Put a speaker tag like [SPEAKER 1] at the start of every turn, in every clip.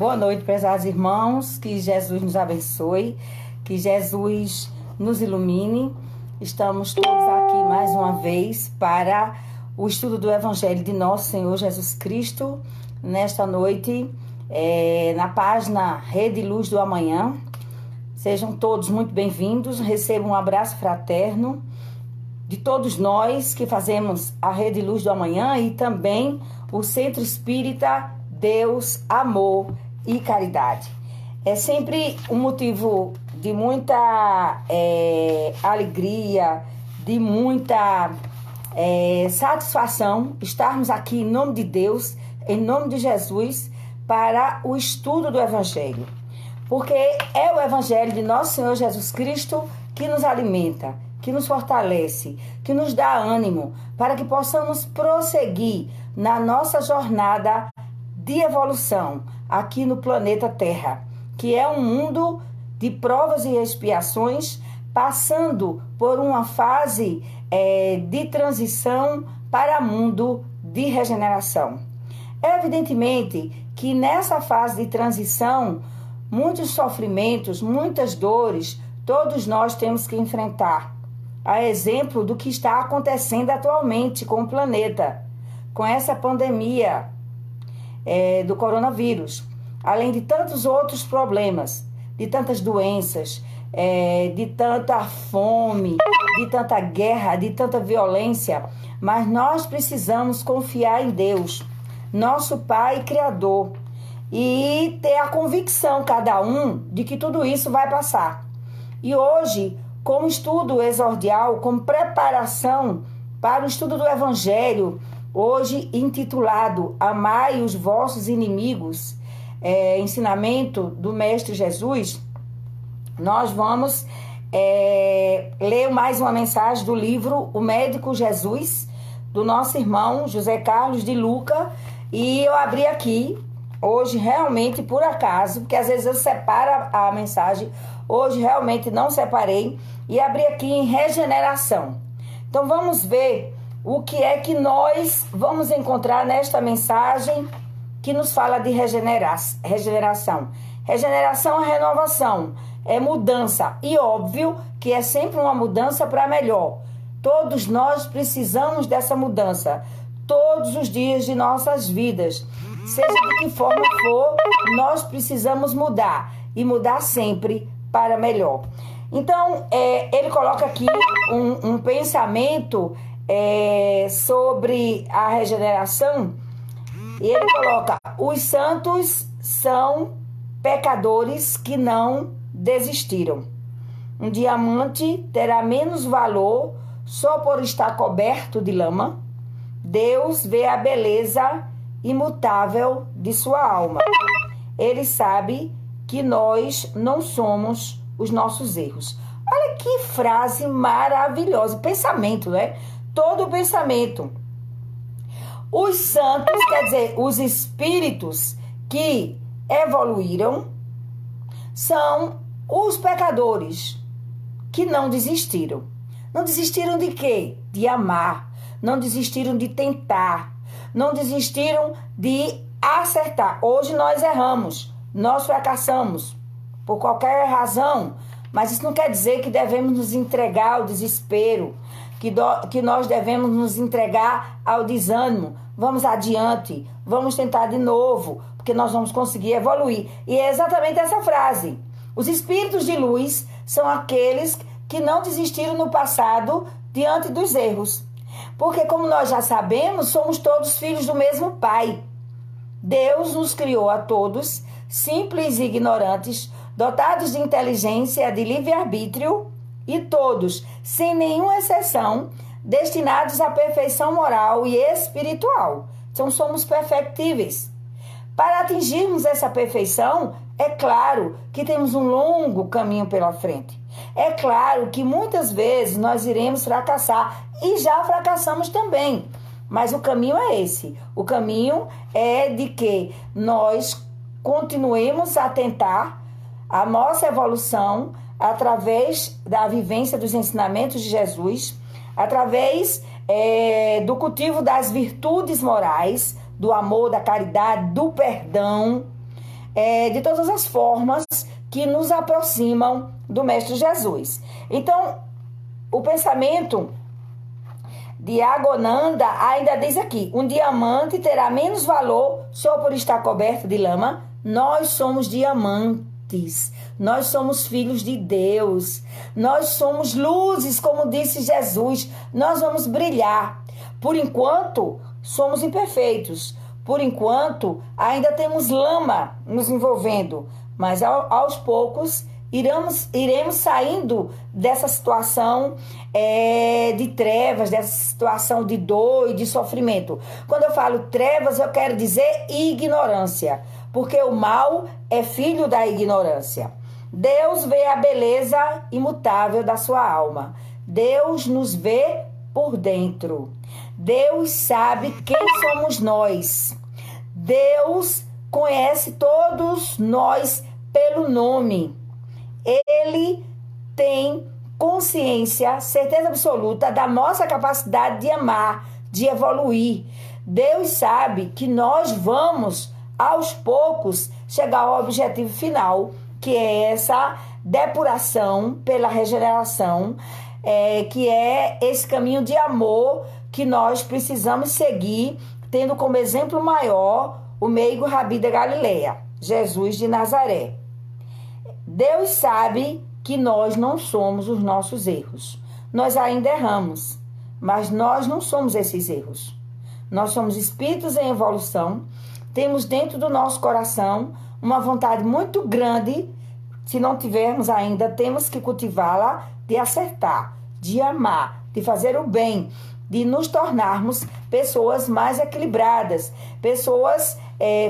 [SPEAKER 1] Boa noite, prezados irmãos, que Jesus nos abençoe, que Jesus nos ilumine. Estamos todos aqui mais uma vez para o estudo do Evangelho de nosso Senhor Jesus Cristo, nesta noite, na página Rede Luz do Amanhã. Sejam todos muito bem-vindos, recebam um abraço fraterno de todos nós que fazemos a Rede Luz do Amanhã e também o Centro Espírita Deus, Amor e Caridade. É sempre um motivo de muita alegria, de muita satisfação estarmos aqui em nome de Deus, em nome de Jesus, para o estudo do Evangelho. Porque é o Evangelho de nosso Senhor Jesus Cristo que nos alimenta, que nos fortalece, que nos dá ânimo, para que possamos prosseguir na nossa jornada de evolução aqui no planeta Terra, que é um mundo de provas e expiações, passando por uma fase de transição para mundo de regeneração. Evidentemente que nessa fase de transição, muitos sofrimentos, muitas dores, todos nós temos que enfrentar. A exemplo do que está acontecendo atualmente com o planeta, com essa pandemia do coronavírus, além de tantos outros problemas, de tantas doenças, de tanta fome, de tanta guerra, de tanta violência, mas nós precisamos confiar em Deus, nosso Pai Criador, e ter a convicção, cada um, de que tudo isso vai passar. E hoje, como estudo exordial, como preparação para o estudo do Evangelho, hoje intitulado Amai os vossos inimigos, ensinamento do Mestre Jesus, nós vamos ler mais uma mensagem do livro O Médico Jesus, do nosso irmão José Carlos de Luca, e eu abri aqui, hoje realmente por acaso, porque às vezes eu separo a mensagem, hoje realmente não separei, e abri aqui em regeneração. Então vamos ver o que é que nós vamos encontrar nesta mensagem que nos fala de regeneração. Regeneração é renovação, é mudança. E óbvio que é sempre uma mudança para melhor. Todos nós precisamos dessa mudança, todos os dias de nossas vidas. Seja de que forma for, nós precisamos mudar. E mudar sempre para melhor. Então, ele coloca aqui um pensamento sobre a regeneração, e ele coloca: os santos são pecadores que não desistiram. Um diamante terá menos valor só por estar coberto de lama. Deus vê a beleza imutável de sua alma. Ele sabe que nós não somos os nossos erros. Olha que frase maravilhosa, pensamento, né? Todo o pensamento. Os santos, quer dizer, os espíritos que evoluíram, são os pecadores que não desistiram. Não desistiram de quê? De amar. Não desistiram de tentar. Não desistiram de acertar. Hoje nós erramos, nós fracassamos por qualquer razão, mas isso não quer dizer que devemos nos entregar ao desespero, que nós devemos nos entregar ao desânimo. Vamos adiante, vamos tentar de novo, porque nós vamos conseguir evoluir. E é exatamente essa frase. Os espíritos de luz são aqueles que não desistiram no passado diante dos erros. Porque, como nós já sabemos, somos todos filhos do mesmo Pai. Deus nos criou a todos, simples e ignorantes, dotados de inteligência, de livre-arbítrio, e todos, sem nenhuma exceção, destinados à perfeição moral e espiritual. Então, somos perfectíveis. Para atingirmos essa perfeição, é claro que temos um longo caminho pela frente. É claro que muitas vezes nós iremos fracassar, e já fracassamos também. Mas o caminho é esse. O caminho é de que nós continuemos a tentar a nossa evolução através da vivência dos ensinamentos de Jesus, através do cultivo das virtudes morais, do amor, da caridade, do perdão, de todas as formas que nos aproximam do Mestre Jesus. Então, o pensamento de Agonanda ainda diz aqui: um diamante terá menos valor só por estar coberto de lama. Nós somos diamantes, nós somos filhos de Deus, nós somos luzes, como disse Jesus, nós vamos brilhar. Por enquanto, somos imperfeitos, por enquanto, ainda temos lama nos envolvendo, mas aos poucos iremos saindo dessa situação de trevas, dessa situação de dor e de sofrimento. Quando eu falo trevas, eu quero dizer ignorância, porque o mal é filho da ignorância. Deus vê a beleza imutável da sua alma. Deus nos vê por dentro. Deus sabe quem somos nós. Deus conhece todos nós pelo nome. Ele tem consciência, certeza absoluta da nossa capacidade de amar, de evoluir. Deus sabe que nós vamos, aos poucos, chegar ao objetivo final, que é essa depuração pela regeneração, que é esse caminho de amor que nós precisamos seguir, tendo como exemplo maior o meigo Rabi da Galileia, Jesus de Nazaré. Deus sabe que nós não somos os nossos erros. Nós ainda erramos, mas nós não somos esses erros. Nós somos espíritos em evolução, temos dentro do nosso coração uma vontade muito grande. Se não tivermos ainda, temos que cultivá-la, de acertar, de amar, de fazer o bem, de nos tornarmos pessoas mais equilibradas, pessoas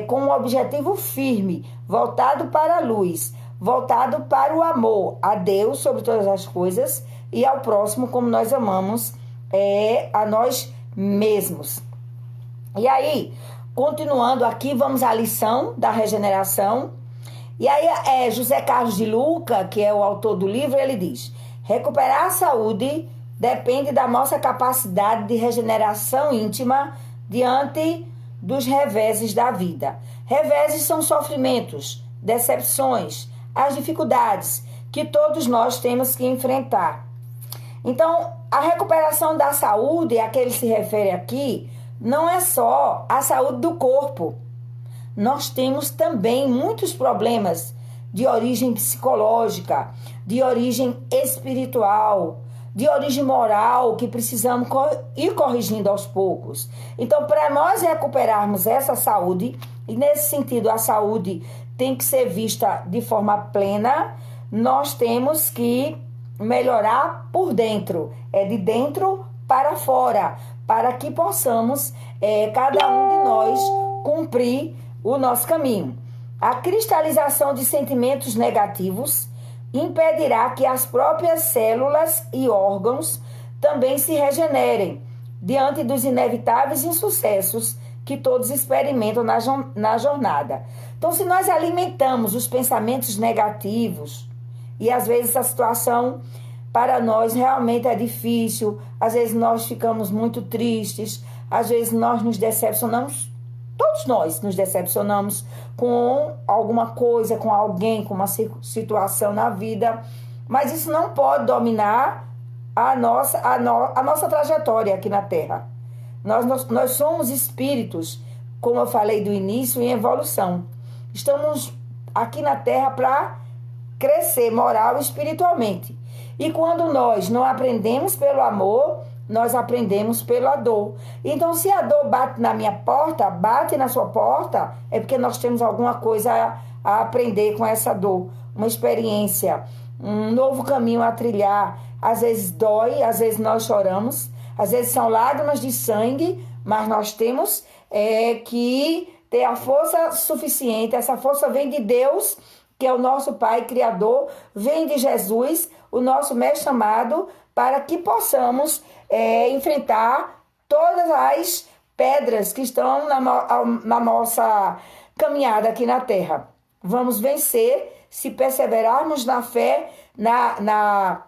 [SPEAKER 1] com um objetivo firme, voltado para a luz, voltado para o amor a Deus sobre todas as coisas e ao próximo como nós amamos a nós mesmos. E aí, continuando aqui, vamos à lição da regeneração. E aí, José Carlos de Luca, que é o autor do livro, ele diz: recuperar a saúde depende da nossa capacidade de regeneração íntima diante dos reveses da vida. Reveses são sofrimentos, decepções, as dificuldades que todos nós temos que enfrentar. Então, a recuperação da saúde, a que ele se refere aqui, não é só a saúde do corpo. Nós temos também muitos problemas de origem psicológica, de origem espiritual, de origem moral, que precisamos ir corrigindo aos poucos. Então, para nós recuperarmos essa saúde, e nesse sentido a saúde tem que ser vista de forma plena, nós temos que melhorar por dentro, de dentro para fora, para que possamos, cada um de nós, cumprir o nosso caminho. A cristalização de sentimentos negativos impedirá que as próprias células e órgãos também se regenerem diante dos inevitáveis insucessos que todos experimentam na jornada. Então, se nós alimentamos os pensamentos negativos, e às vezes a situação para nós realmente é difícil, às vezes nós ficamos muito tristes, às vezes nós nos decepcionamos, todos nós nos decepcionamos com alguma coisa, com alguém, com uma situação na vida, mas isso não pode dominar a nossa trajetória aqui na Terra. Nós somos espíritos, como eu falei do início, em evolução. Estamos aqui na Terra para crescer moral e espiritualmente. E quando nós não aprendemos pelo amor, nós aprendemos pela dor. Então, se a dor bate na minha porta, bate na sua porta, é porque nós temos alguma coisa a aprender com essa dor. Uma experiência, um novo caminho a trilhar. Às vezes dói, às vezes nós choramos, às vezes são lágrimas de sangue, mas nós temos que ter a força suficiente. Essa força vem de Deus, que é o nosso Pai Criador, vem de Jesus, o nosso Mestre amado, para que possamos enfrentar todas as pedras que estão na nossa caminhada aqui na Terra. Vamos vencer se perseverarmos na fé, na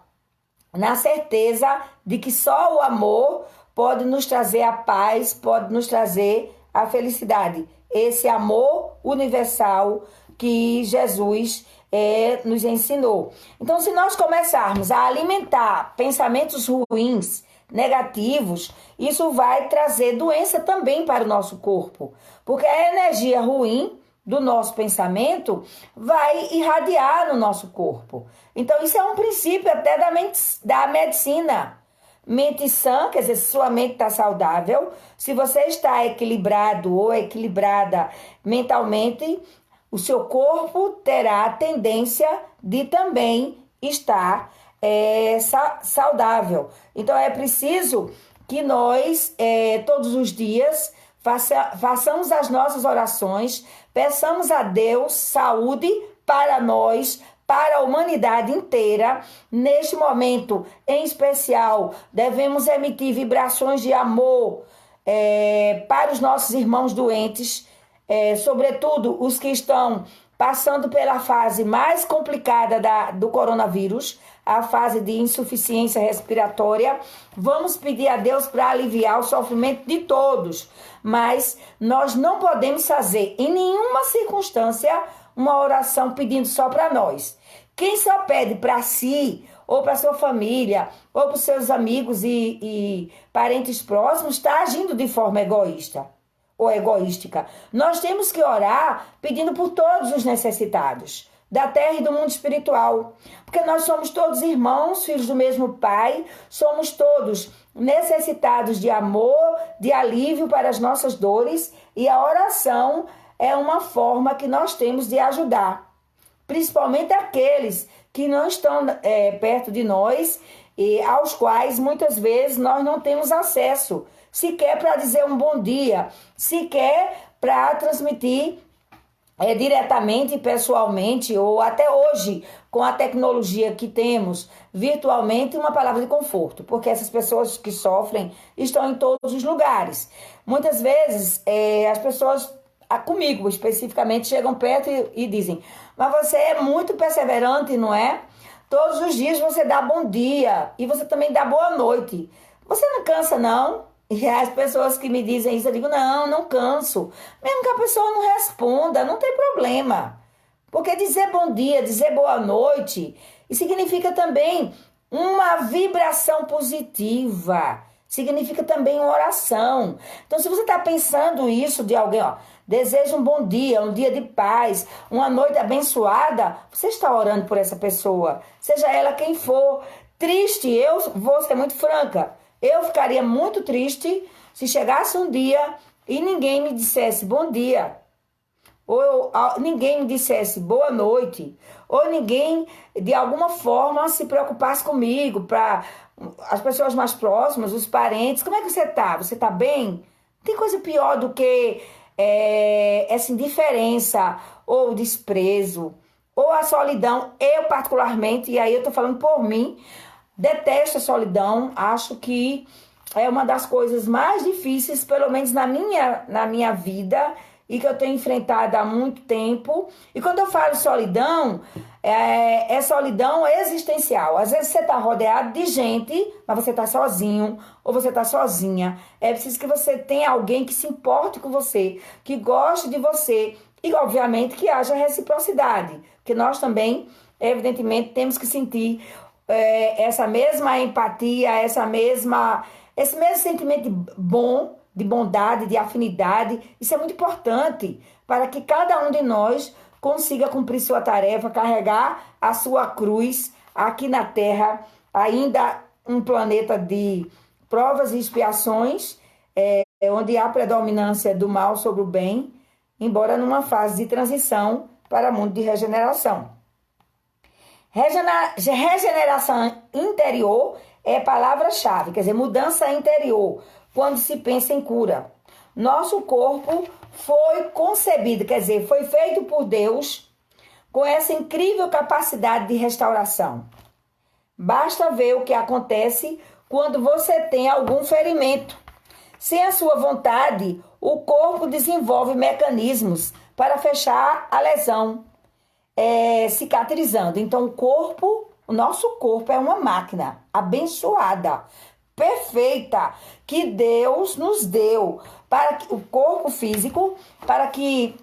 [SPEAKER 1] certeza de que só o amor pode nos trazer a paz, pode nos trazer a felicidade. Esse amor universal que Jesus nos ensinou. Então, se nós começarmos a alimentar pensamentos ruins, negativos, isso vai trazer doença também para o nosso corpo, porque a energia ruim do nosso pensamento vai irradiar no nosso corpo. Então, isso é um princípio até da medicina. Mente sã, quer dizer, se sua mente está saudável, se você está equilibrado ou equilibrada mentalmente, o seu corpo terá a tendência de também estar saudável. Então, é preciso que nós, todos os dias, façamos as nossas orações, peçamos a Deus saúde para nós, para a humanidade inteira. Neste momento, em especial, devemos emitir vibrações de amor para os nossos irmãos doentes, sobretudo os que estão passando pela fase mais complicada do coronavírus, a fase de insuficiência respiratória. Vamos pedir a Deus para aliviar o sofrimento de todos, mas nós não podemos fazer em nenhuma circunstância uma oração pedindo só para nós. Quem só pede para si, ou para sua família, ou para os seus amigos e parentes próximos, está agindo de forma egoísta ou egoística. Nós temos que orar pedindo por todos os necessitados da terra e do mundo espiritual, porque nós somos todos irmãos, filhos do mesmo Pai, somos todos necessitados de amor, de alívio para as nossas dores, e a oração é uma forma que nós temos de ajudar, principalmente aqueles que não estão perto de nós e aos quais muitas vezes nós não temos acesso, sequer para dizer um bom dia, sequer para transmitir diretamente, pessoalmente, ou até hoje, com a tecnologia que temos, virtualmente, uma palavra de conforto, porque essas pessoas que sofrem estão em todos os lugares. Muitas vezes, as pessoas, comigo especificamente, chegam perto e dizem: mas você é muito perseverante, não é? Todos os dias você dá bom dia e você também dá boa noite. Você não cansa, não? E as pessoas que me dizem isso, eu digo: não canso. Mesmo que a pessoa não responda, não tem problema. Porque dizer bom dia, dizer boa noite, isso significa também uma vibração positiva. Significa também uma oração. Então, se você está pensando isso de alguém, deseja um bom dia, um dia de paz, uma noite abençoada, você está orando por essa pessoa, seja ela quem for. Triste, eu vou ser muito franca, eu ficaria muito triste se chegasse um dia e ninguém me dissesse bom dia, ou ninguém me dissesse boa noite, ou ninguém de alguma forma se preocupasse comigo, para as pessoas mais próximas, os parentes. Como é que você está? Você está bem? Tem coisa pior do que essa indiferença ou desprezo ou a solidão. Eu particularmente, e aí eu estou falando por mim, detesto a solidão. Acho que é uma das coisas mais difíceis, pelo menos na minha vida, e que eu tenho enfrentado há muito tempo. E quando eu falo solidão, é solidão existencial. Às vezes você está rodeado de gente, mas você está sozinho ou você está sozinha. É preciso que você tenha alguém que se importe com você, que goste de você e, obviamente, que haja reciprocidade. Porque nós também, evidentemente, temos que sentir essa mesma empatia, esse mesmo sentimento bom, de bondade, de afinidade. Isso é muito importante para que cada um de nós consiga cumprir sua tarefa, carregar a sua cruz aqui na Terra, ainda um planeta de provas e expiações, onde há predominância do mal sobre o bem, embora numa fase de transição para o mundo de regeneração. Regeneração interior é palavra-chave, quer dizer, mudança interior, quando se pensa em cura. Nosso corpo foi concebido, quer dizer, foi feito por Deus com essa incrível capacidade de restauração. Basta ver o que acontece quando você tem algum ferimento. Sem a sua vontade, o corpo desenvolve mecanismos para fechar a lesão, cicatrizando. Então, o nosso corpo é uma máquina abençoada, perfeita, que Deus nos deu para o corpo físico, para que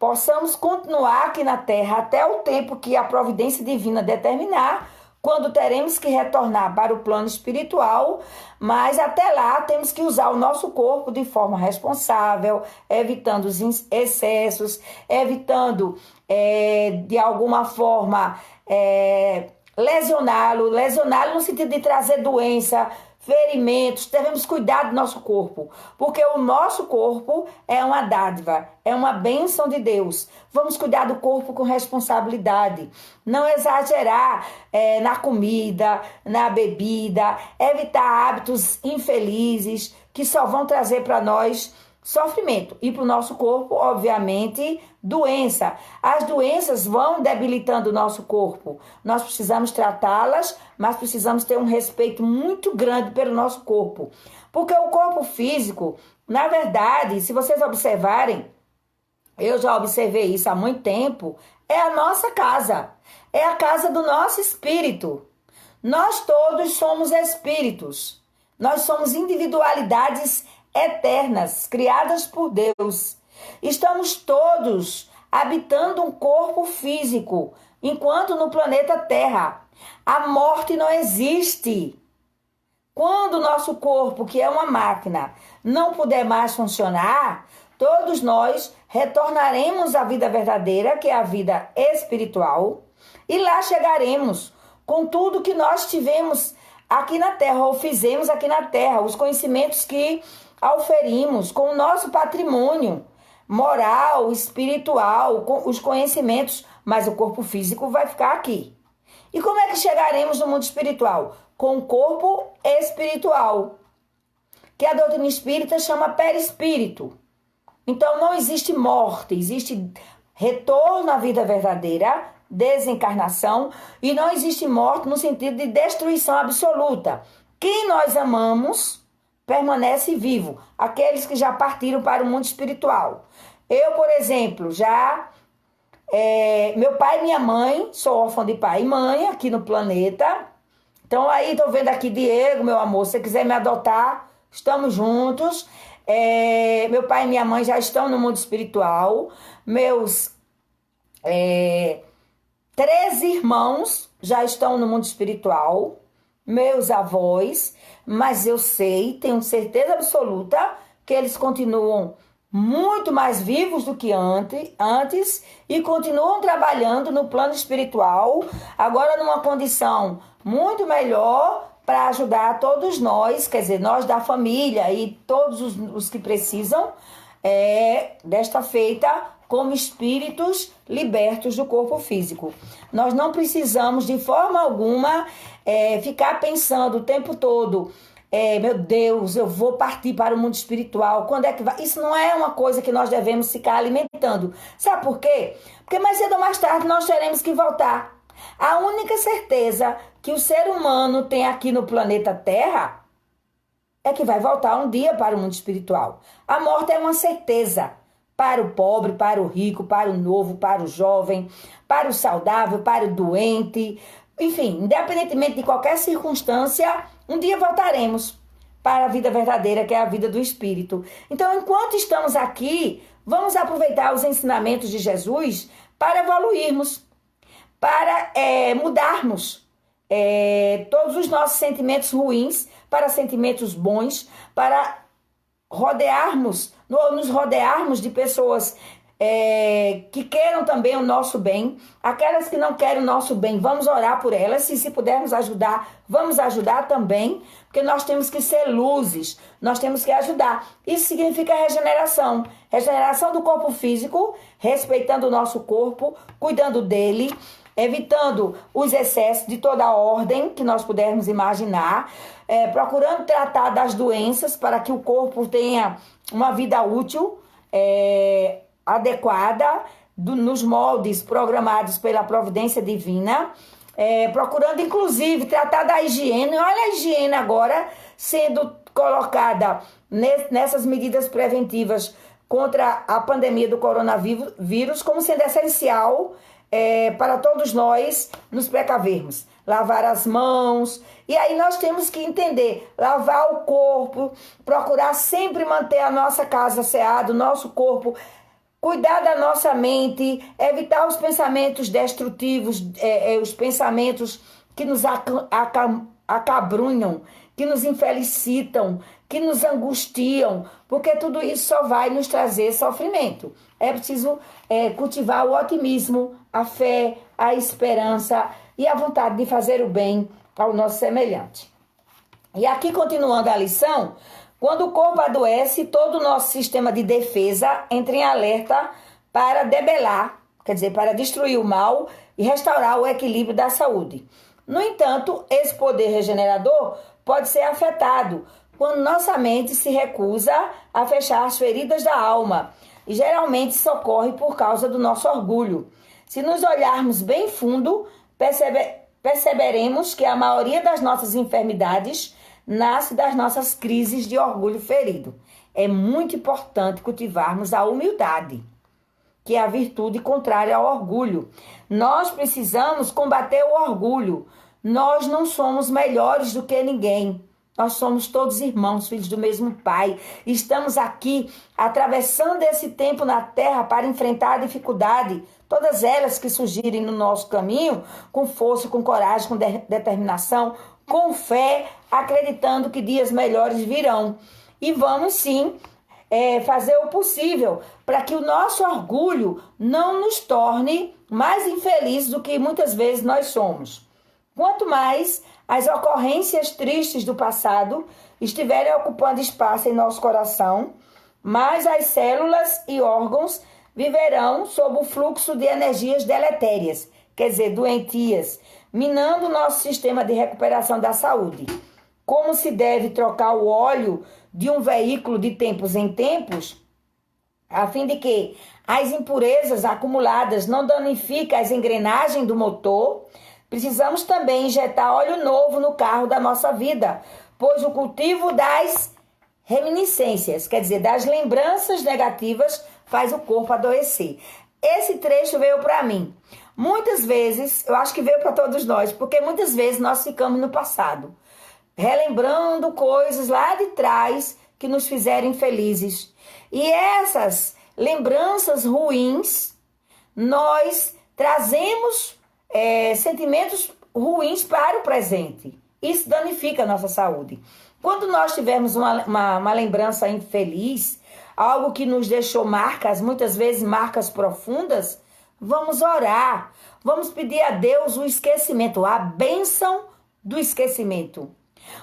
[SPEAKER 1] possamos continuar aqui na terra até o tempo que a providência divina determinar, quando teremos que retornar para o plano espiritual, mas até lá temos que usar o nosso corpo de forma responsável, evitando os excessos, evitando, de alguma forma, lesioná-lo no sentido de trazer doença, ferimentos. Devemos cuidar do nosso corpo, porque o nosso corpo é uma dádiva, é uma bênção de Deus. Vamos cuidar do corpo com responsabilidade, não exagerar na comida, na bebida, evitar hábitos infelizes que só vão trazer para nós sofrimento e para o nosso corpo, obviamente, doença. As doenças vão debilitando o nosso corpo. Nós precisamos tratá-las, mas precisamos ter um respeito muito grande pelo nosso corpo. Porque o corpo físico, na verdade, se vocês observarem, eu já observei isso há muito tempo, é a nossa casa. É a casa do nosso espírito. Nós todos somos espíritos. Nós somos individualidades eternas, criadas por Deus. Estamos todos habitando um corpo físico, enquanto no planeta Terra a morte não existe. Quando o nosso corpo, que é uma máquina, não puder mais funcionar, todos nós retornaremos à vida verdadeira, que é a vida espiritual, e lá chegaremos com tudo que nós tivemos aqui na Terra, ou fizemos aqui na Terra, os conhecimentos que auferimos, com o nosso patrimônio moral, espiritual, com os conhecimentos, mas o corpo físico vai ficar aqui. E como é que chegaremos no mundo espiritual? Com o corpo espiritual, que a doutrina espírita chama perispírito. Então não existe morte, existe retorno à vida verdadeira, desencarnação, e não existe morte no sentido de destruição absoluta. Quem nós amamos permanece vivo, aqueles que já partiram para o mundo espiritual. Eu, por exemplo, meu pai e minha mãe, sou órfã de pai e mãe aqui no planeta. Então aí estou vendo aqui, Diego, meu amor, se você quiser me adotar, estamos juntos. Meu pai e minha mãe já estão no mundo espiritual. Meus 13 irmãos já estão no mundo espiritual. Meus avós, mas eu sei, tenho certeza absoluta que eles continuam muito mais vivos do que antes e continuam trabalhando no plano espiritual, agora numa condição muito melhor para ajudar todos nós, quer dizer, nós da família e todos os que precisam desta feita como espíritos libertos do corpo físico. Nós não precisamos de forma alguma ficar pensando o tempo todo, meu Deus, eu vou partir para o mundo espiritual, quando é que vai? Isso não é uma coisa que nós devemos ficar alimentando. Sabe por quê? Porque mais cedo ou mais tarde nós teremos que voltar. A única certeza que o ser humano tem aqui no planeta Terra é que vai voltar um dia para o mundo espiritual. A morte é uma certeza. Para o pobre, para o rico, para o novo, para o jovem, para o saudável, para o doente. Enfim, independentemente de qualquer circunstância, um dia voltaremos para a vida verdadeira, que é a vida do Espírito. Então, enquanto estamos aqui, vamos aproveitar os ensinamentos de Jesus para evoluirmos, para mudarmos todos os nossos sentimentos ruins para sentimentos bons, para nos rodearmos de pessoas que queiram também o nosso bem. Aquelas que não querem o nosso bem, vamos orar por elas. Se pudermos ajudar, vamos ajudar também, porque nós temos que ser luzes, nós temos que ajudar. Isso significa regeneração. Regeneração do corpo físico, respeitando o nosso corpo, cuidando dele, evitando os excessos de toda a ordem que nós pudermos imaginar, procurando tratar das doenças para que o corpo tenha uma vida útil, adequada, nos moldes programados pela providência divina, procurando inclusive tratar da higiene. Olha a higiene agora sendo colocada nessas medidas preventivas contra a pandemia do coronavírus como sendo essencial para todos nós nos precavermos. Lavar as mãos. E aí nós temos que entender, lavar o corpo, procurar sempre manter a nossa casa asseada, o nosso corpo cuidar da nossa mente, evitar os pensamentos destrutivos, os pensamentos que nos acabrunham, que nos infelicitam, que nos angustiam, porque tudo isso só vai nos trazer sofrimento. É preciso cultivar o otimismo, a fé, a esperança e a vontade de fazer o bem ao nosso semelhante. E aqui, continuando a lição, quando o corpo adoece, todo o nosso sistema de defesa entra em alerta para debelar, quer dizer, para destruir o mal e restaurar o equilíbrio da saúde. No entanto, esse poder regenerador pode ser afetado quando nossa mente se recusa a fechar as feridas da alma. E geralmente isso ocorre por causa do nosso orgulho. Se nos olharmos bem fundo, perceberemos que a maioria das nossas enfermidades nasce das nossas crises de orgulho ferido. É muito importante cultivarmos a humildade, que é a virtude contrária ao orgulho. Nós precisamos combater o orgulho. Nós não somos melhores do que ninguém. Nós somos todos irmãos, filhos do mesmo Pai. Estamos aqui atravessando esse tempo na Terra para enfrentar a dificuldade, todas elas que surgirem no nosso caminho, com força, com coragem, com determinação, com fé, acreditando que dias melhores virão. E vamos sim fazer o possível para que o nosso orgulho não nos torne mais infelizes do que muitas vezes nós somos. Quanto mais as ocorrências tristes do passado estiverem ocupando espaço em nosso coração, mais as células e órgãos viverão sob o fluxo de energias deletérias, quer dizer, doentias, minando o nosso sistema de recuperação da saúde. Como se deve trocar o óleo de um veículo de tempos em tempos, a fim de que as impurezas acumuladas não danifiquem as engrenagens do motor, precisamos também injetar óleo novo no carro da nossa vida, pois o cultivo das reminiscências, quer dizer, das lembranças negativas, faz o corpo adoecer. Esse trecho veio para mim. Muitas vezes, eu acho que veio para todos nós, porque muitas vezes nós ficamos no passado, relembrando coisas lá de trás que nos fizeram infelizes. E essas lembranças ruins, nós trazemos sentimentos ruins para o presente. Isso danifica a nossa saúde. Quando nós tivermos uma lembrança infeliz, algo que nos deixou marcas, muitas vezes marcas profundas, vamos orar. Vamos pedir a Deus o esquecimento, a bênção do esquecimento.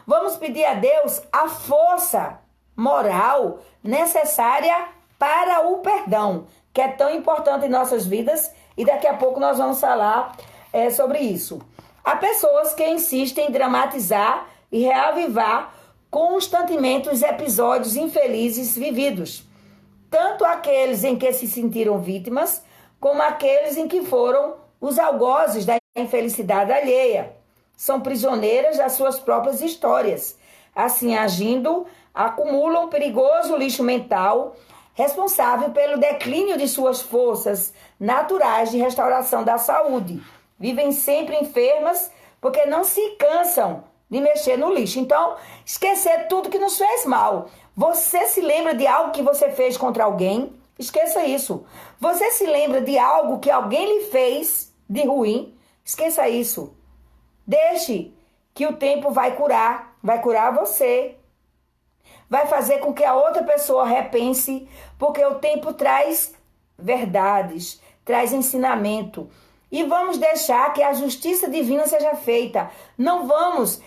[SPEAKER 1] Vamos pedir a Deus a força moral necessária para o perdão, que é tão importante em nossas vidas, e daqui a pouco nós vamos falar sobre isso. Há pessoas que insistem em dramatizar e reavivar constantemente os episódios infelizes vividos, tanto aqueles em que se sentiram vítimas, como aqueles em que foram os algozes da infelicidade alheia. São prisioneiras das suas próprias histórias. Assim, agindo, acumulam perigoso lixo mental, responsável pelo declínio de suas forças naturais de restauração da saúde. Vivem sempre enfermas porque não se cansam de mexer no lixo. Então, esquecer tudo que nos fez mal. Você se lembra de algo que você fez contra alguém? Esqueça isso. Você se lembra de algo que alguém lhe fez de ruim? Esqueça isso. Deixe que o tempo vai curar você. Vai fazer com que a outra pessoa repense, porque o tempo traz verdades, traz ensinamento. E vamos deixar que a justiça divina seja feita. Não vamos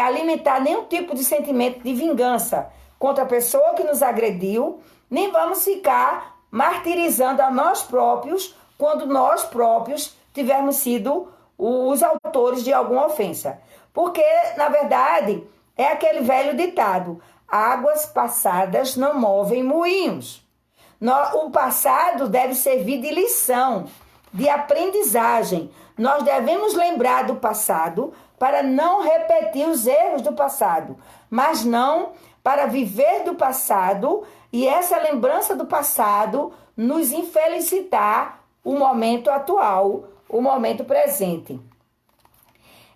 [SPEAKER 1] alimentar nenhum tipo de sentimento de vingança contra a pessoa que nos agrediu, nem vamos ficar martirizando a nós próprios quando nós próprios tivermos sido os autores de alguma ofensa. Porque, na verdade, é aquele velho ditado: águas passadas não movem moinhos. O passado deve servir de lição, de aprendizagem. Nós devemos lembrar do passado para não repetir os erros do passado, mas não para viver do passado e essa lembrança do passado nos infelicitar o momento atual, o momento presente.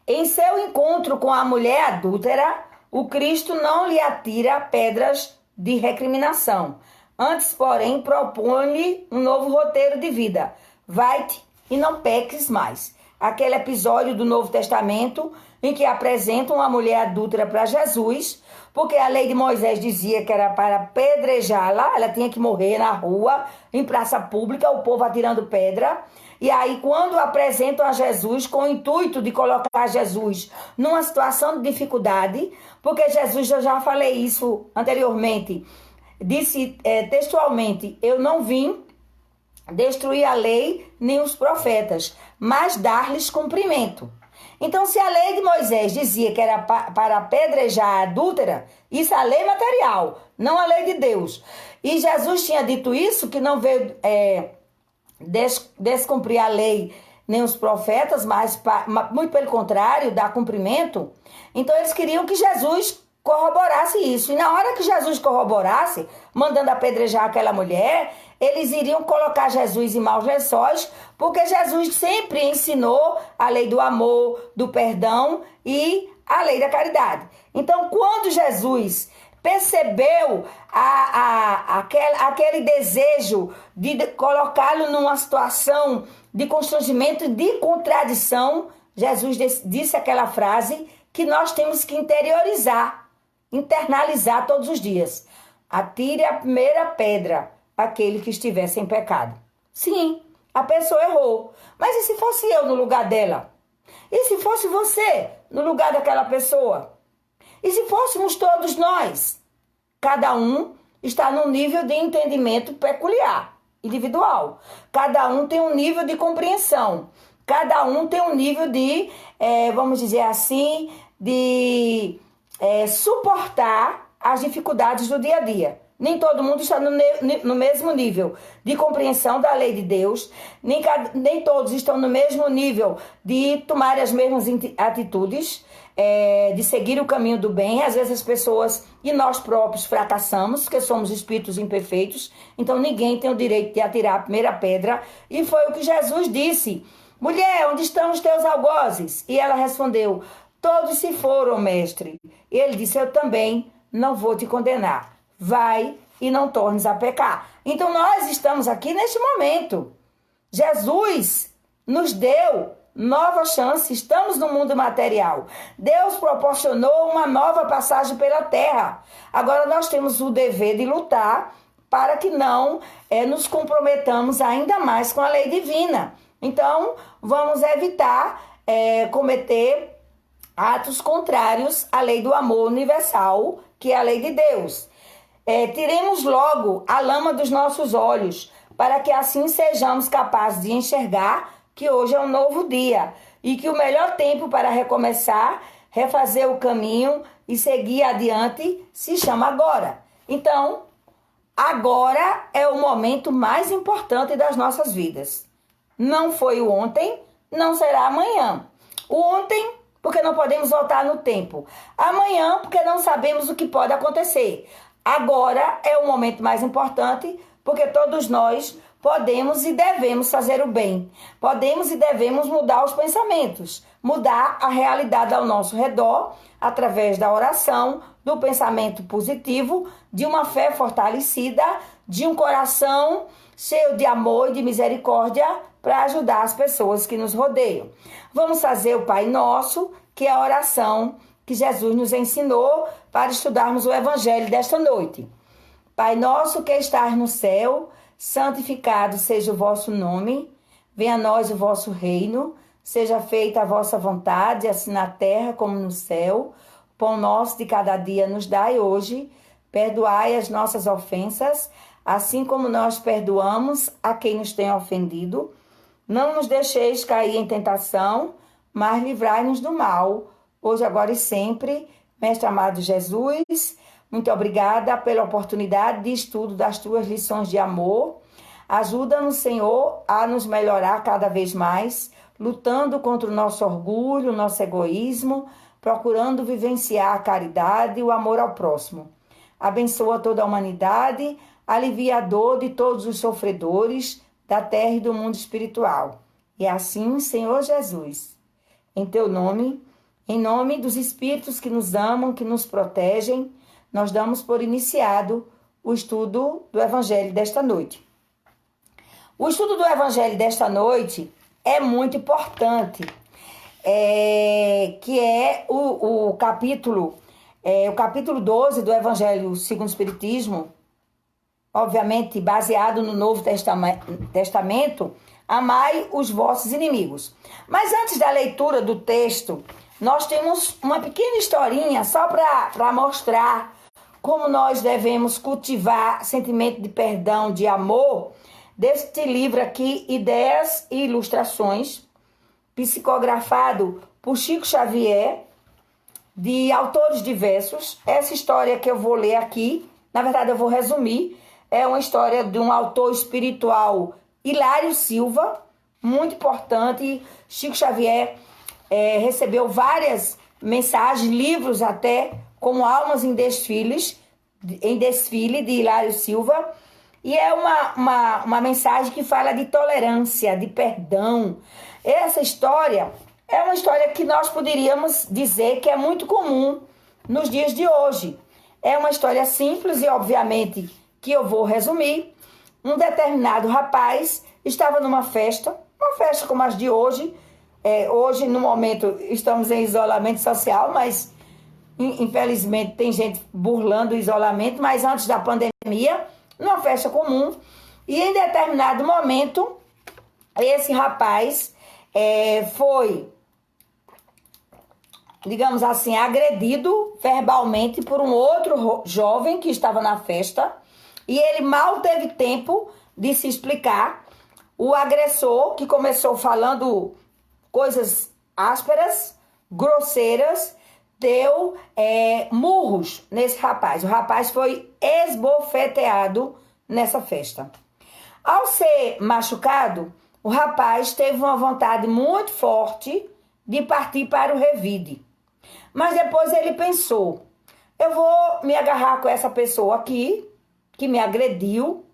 [SPEAKER 1] Em seu encontro com a mulher adúltera, o Cristo não lhe atira pedras de recriminação, Antes, porém, propõe-lhe um novo roteiro de vida. Vai-te e não peques mais. Aquele episódio do Novo Testamento em que apresentam uma mulher adúltera para Jesus, porque a lei de Moisés dizia que era para apedrejá-la, ela tinha que morrer na rua, em praça pública, o povo atirando pedra. E aí, quando apresentam a Jesus com o intuito de colocar Jesus numa situação de dificuldade, porque Jesus, eu já falei isso anteriormente, disse textualmente, eu não vim destruir a lei nem os profetas, mas dar-lhes cumprimento. Então, se a lei de Moisés dizia que era para apedrejar a adúltera, isso é a lei material, não a lei de Deus. E Jesus tinha dito isso, que não veio descumprir a lei nem os profetas, mas muito pelo contrário, dar cumprimento. Então, eles queriam que Jesus corroborasse isso. E na hora que Jesus corroborasse, mandando apedrejar aquela mulher, eles iriam colocar Jesus em maus lençóis, porque Jesus sempre ensinou a lei do amor, do perdão e a lei da caridade. Então, quando Jesus percebeu aquele desejo de colocá-lo numa situação de constrangimento, de contradição, Jesus disse aquela frase que nós temos que interiorizar, internalizar todos os dias. Atire a primeira pedra aquele que estiver sem pecado. Sim, a pessoa errou. Mas e se fosse eu no lugar dela? E se fosse você no lugar daquela pessoa? E se fôssemos todos nós? Cada um está num nível de entendimento peculiar, individual. Cada um tem um nível de compreensão. Cada um tem um nível de, vamos dizer assim, de suportar as dificuldades do dia a dia. Nem todo mundo está no mesmo nível de compreensão da lei de Deus, nem todos estão no mesmo nível de tomar as mesmas atitudes, de seguir o caminho do bem. Às vezes as pessoas e nós próprios fracassamos, porque somos espíritos imperfeitos, então ninguém tem o direito de atirar a primeira pedra. E foi o que Jesus disse: mulher, onde estão os teus algozes? E ela respondeu: todos se foram, mestre. E ele disse: eu também não vou te condenar. Vai e não tornes a pecar. Então nós estamos aqui neste momento. Jesus nos deu nova chance. Estamos no mundo material. Deus proporcionou uma nova passagem pela terra. Agora nós temos o dever de lutar para que não nos comprometamos ainda mais com a lei divina. Então vamos evitar cometer atos contrários à lei do amor universal, que é a lei de Deus. Tiremos logo a lama dos nossos olhos, para que assim sejamos capazes de enxergar que hoje é um novo dia e que o melhor tempo para recomeçar, refazer o caminho e seguir adiante se chama agora. Então, agora é o momento mais importante das nossas vidas. Não foi o ontem, não será amanhã. O ontem, porque não podemos voltar no tempo. Amanhã, porque não sabemos o que pode acontecer. Agora é o momento mais importante, porque todos nós podemos e devemos fazer o bem. Podemos e devemos mudar os pensamentos, mudar a realidade ao nosso redor, através da oração, do pensamento positivo, de uma fé fortalecida, de um coração cheio de amor e de misericórdia para ajudar as pessoas que nos rodeiam. Vamos fazer o Pai Nosso, que é a oração que Jesus nos ensinou para estudarmos o Evangelho desta noite. Pai nosso que estás no céu, santificado seja o vosso nome, venha a nós o vosso reino, seja feita a vossa vontade, assim na terra como no céu. O pão nosso de cada dia nos dai hoje, perdoai as nossas ofensas, assim como nós perdoamos a quem nos tem ofendido. Não nos deixeis cair em tentação, mas livrai-nos do mal, hoje, agora e sempre. Mestre amado Jesus, muito obrigada pela oportunidade de estudo das tuas lições de amor. Ajuda-nos, Senhor, a nos melhorar cada vez mais, lutando contra o nosso orgulho, o nosso egoísmo, procurando vivenciar a caridade e o amor ao próximo. Abençoa toda a humanidade, alivia a dor de todos os sofredores da terra e do mundo espiritual. E assim, Senhor Jesus, em teu nome, em nome dos espíritos que nos amam, que nos protegem, nós damos por iniciado o estudo do Evangelho desta noite. O estudo do Evangelho desta noite é muito importante, que é o capítulo 12 do Evangelho segundo o Espiritismo, obviamente baseado no Novo Testamento, amai os vossos inimigos. Mas antes da leitura do texto, nós temos uma pequena historinha só para mostrar como nós devemos cultivar sentimento de perdão, de amor, deste livro aqui, Ideias e Ilustrações, psicografado por Chico Xavier, de autores diversos. Essa história que eu vou ler aqui, na verdade eu vou resumir, é uma história de um autor espiritual, Hilário Silva, muito importante. Chico Xavier recebeu várias mensagens, livros até, como Almas em Desfile, de Hilário Silva. E é uma mensagem que fala de tolerância, de perdão. Essa história é uma história que nós poderíamos dizer que é muito comum nos dias de hoje. É uma história simples e, obviamente, que eu vou resumir. Um determinado rapaz estava numa festa, uma festa como as de hoje. Hoje, no momento, estamos em isolamento social, mas infelizmente tem gente burlando o isolamento, mas antes da pandemia, numa festa comum, e em determinado momento, esse rapaz foi, digamos assim, agredido verbalmente por um outro jovem que estava na festa, e ele mal teve tempo de se explicar. O agressor, que começou falando coisas ásperas, grosseiras, deu murros nesse rapaz. O rapaz foi esbofeteado nessa festa. Ao ser machucado, o rapaz teve uma vontade muito forte de partir para o revide. Mas depois ele pensou, eu vou me agarrar com essa pessoa aqui, que me agrediu,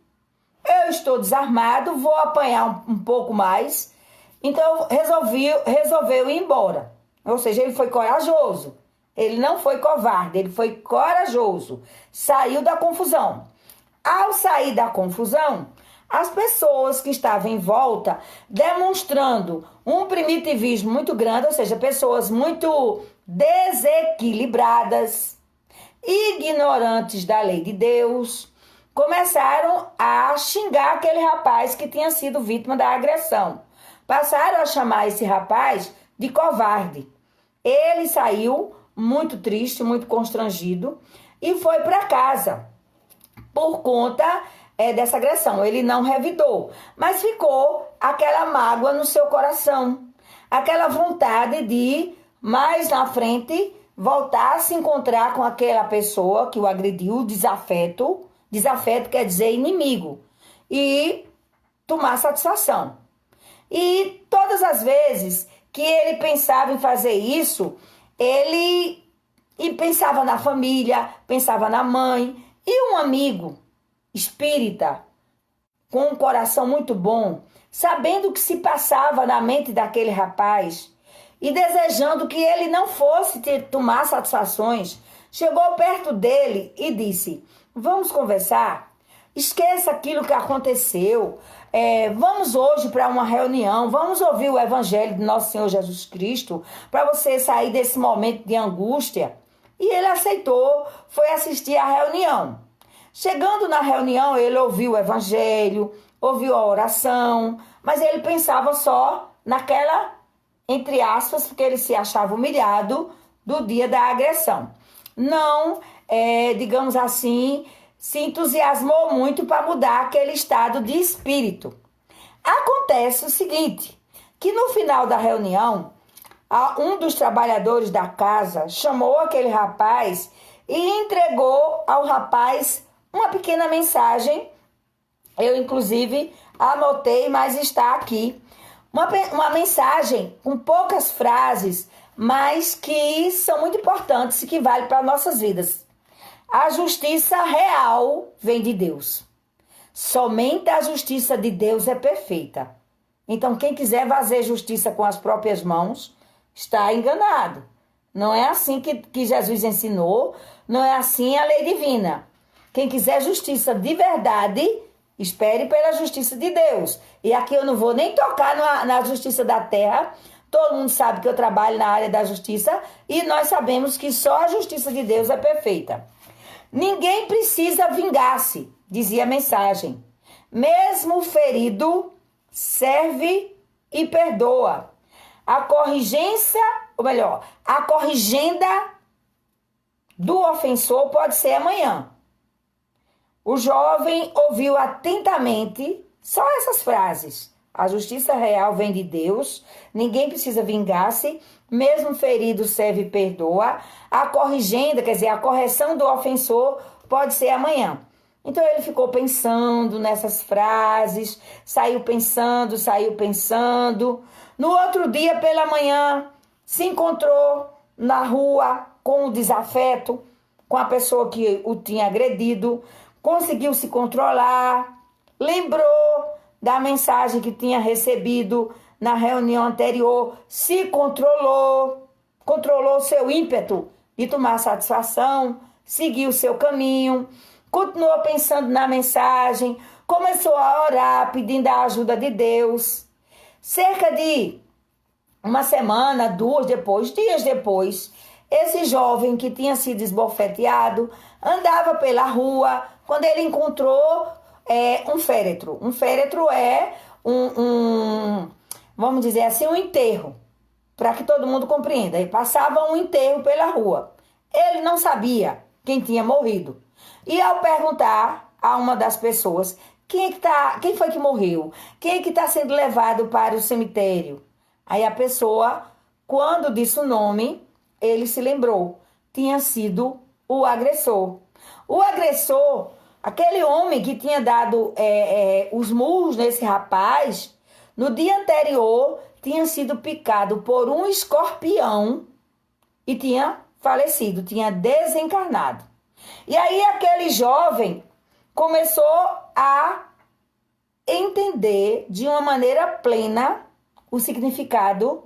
[SPEAKER 1] eu estou desarmado, vou apanhar um pouco mais. Então resolveu ir embora. Ou seja, ele foi corajoso. Ele não foi covarde, ele foi corajoso. Saiu da confusão. Ao sair da confusão, as pessoas que estavam em volta, demonstrando um primitivismo muito grande, ou seja, pessoas muito desequilibradas, ignorantes da lei de Deus, começaram a xingar aquele rapaz que tinha sido vítima da agressão. Passaram a chamar esse rapaz de covarde. Ele saiu muito triste, muito constrangido, e foi para casa por conta dessa agressão. Ele não revidou, mas ficou aquela mágoa no seu coração, aquela vontade de, mais na frente, voltar a se encontrar com aquela pessoa que o agrediu, desafeto quer dizer inimigo, e tomar satisfação. E todas as vezes que ele pensava em fazer isso, ele pensava na família, pensava na mãe. E um amigo espírita, com um coração muito bom, sabendo o que se passava na mente daquele rapaz e desejando que ele não fosse tomar satisfações, chegou perto dele e disse, vamos conversar? Esqueça aquilo que aconteceu. Vamos hoje para uma reunião, vamos ouvir o Evangelho de Nosso Senhor Jesus Cristo, para você sair desse momento de angústia. E ele aceitou, foi assistir à reunião. Chegando na reunião, ele ouviu o Evangelho, ouviu a oração, mas ele pensava só naquela, entre aspas, porque ele se achava humilhado do dia da agressão. Não, digamos assim, se entusiasmou muito para mudar aquele estado de espírito. Acontece o seguinte, que no final da reunião, um dos trabalhadores da casa chamou aquele rapaz e entregou ao rapaz uma pequena mensagem. Eu, inclusive, anotei, mas está aqui. Uma mensagem com poucas frases, mas que são muito importantes e que valem para nossas vidas. A justiça real vem de Deus. Somente a justiça de Deus é perfeita. Então, quem quiser fazer justiça com as próprias mãos, está enganado. Não é assim que Jesus ensinou, não é assim a lei divina. Quem quiser justiça de verdade, espere pela justiça de Deus. E aqui eu não vou nem tocar na justiça da terra. Todo mundo sabe que eu trabalho na área da justiça e nós sabemos que só a justiça de Deus é perfeita. Ninguém precisa vingar-se, dizia a mensagem. Mesmo ferido, serve e perdoa. A corrigenda do ofensor pode ser amanhã. O jovem ouviu atentamente só essas frases. A justiça real vem de Deus, ninguém precisa vingar-se, mesmo ferido serve e perdoa. A corrigenda, quer dizer, a correção do ofensor pode ser amanhã. Então ele ficou pensando nessas frases, saiu pensando. No outro dia, pela manhã, se encontrou na rua com o desafeto, com a pessoa que o tinha agredido, conseguiu se controlar, lembrou da mensagem que tinha recebido na reunião anterior, se controlou seu ímpeto de tomar satisfação, seguiu seu caminho, continuou pensando na mensagem, começou a orar pedindo a ajuda de Deus. Cerca de uma semana, dias depois, esse jovem que tinha sido esbofeteado andava pela rua quando ele encontrou um féretro. Um féretro é vamos dizer assim, um enterro, para que todo mundo compreenda. Ele passava um enterro pela rua. Ele não sabia quem tinha morrido. E ao perguntar a uma das pessoas, quem foi que morreu? Quem é que está sendo levado para o cemitério? Aí a pessoa, quando disse o nome, ele se lembrou. Tinha sido o agressor. O agressor, aquele homem que tinha dado os murros nesse rapaz, no dia anterior tinha sido picado por um escorpião e tinha falecido, tinha desencarnado. E aí aquele jovem começou a entender de uma maneira plena o significado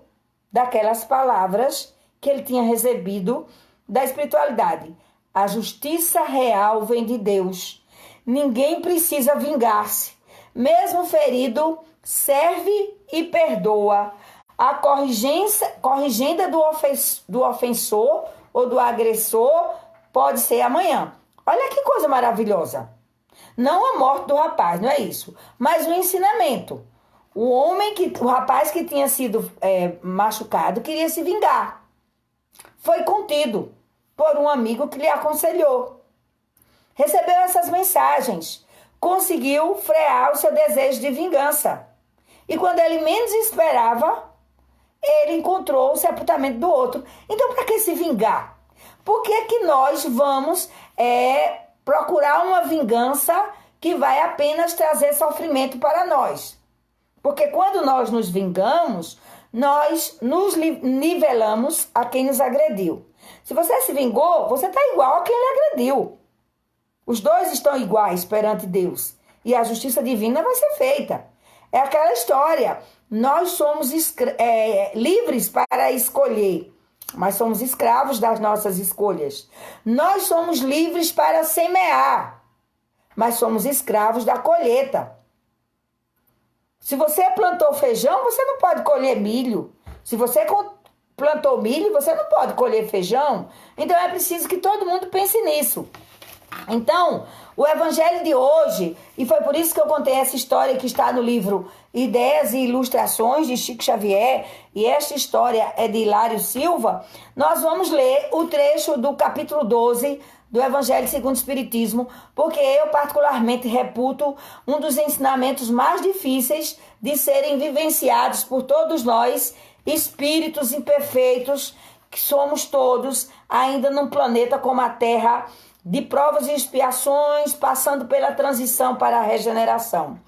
[SPEAKER 1] daquelas palavras que ele tinha recebido da espiritualidade. A justiça real vem de Deus. Ninguém precisa vingar-se. Mesmo ferido, serve e perdoa. A corrigenda do ofensor ou do agressor pode ser amanhã. Olha que coisa maravilhosa. Não a morte do rapaz, não é isso. Mas o ensinamento. O rapaz que tinha sido machucado queria se vingar. Foi contido por um amigo que lhe aconselhou. Recebeu essas mensagens. Conseguiu frear o seu desejo de vingança. E quando ele menos esperava, ele encontrou o sepultamento do outro. Então, para que se vingar? Por que nós vamos procurar uma vingança que vai apenas trazer sofrimento para nós? Porque quando nós nos vingamos, nós nos nivelamos a quem nos agrediu. Se você se vingou, você está igual a quem lhe agrediu. Os dois estão iguais perante Deus. E a justiça divina vai ser feita. É aquela história. Nós somos livres para escolher, mas somos escravos das nossas escolhas. Nós somos livres para semear, mas somos escravos da colheita. Se você plantou feijão, você não pode colher milho. Se você plantou milho, você não pode colher feijão. Então é preciso que todo mundo pense nisso. Então, o evangelho de hoje, e foi por isso que eu contei essa história que está no livro Ideias e Ilustrações, de Chico Xavier, e esta história é de Hilário Silva, nós vamos ler o trecho do capítulo 12 do Evangelho segundo o Espiritismo, porque eu particularmente reputo um dos ensinamentos mais difíceis de serem vivenciados por todos nós, espíritos imperfeitos, que somos todos ainda num planeta como a Terra, de provas e expiações, passando pela transição para a regeneração.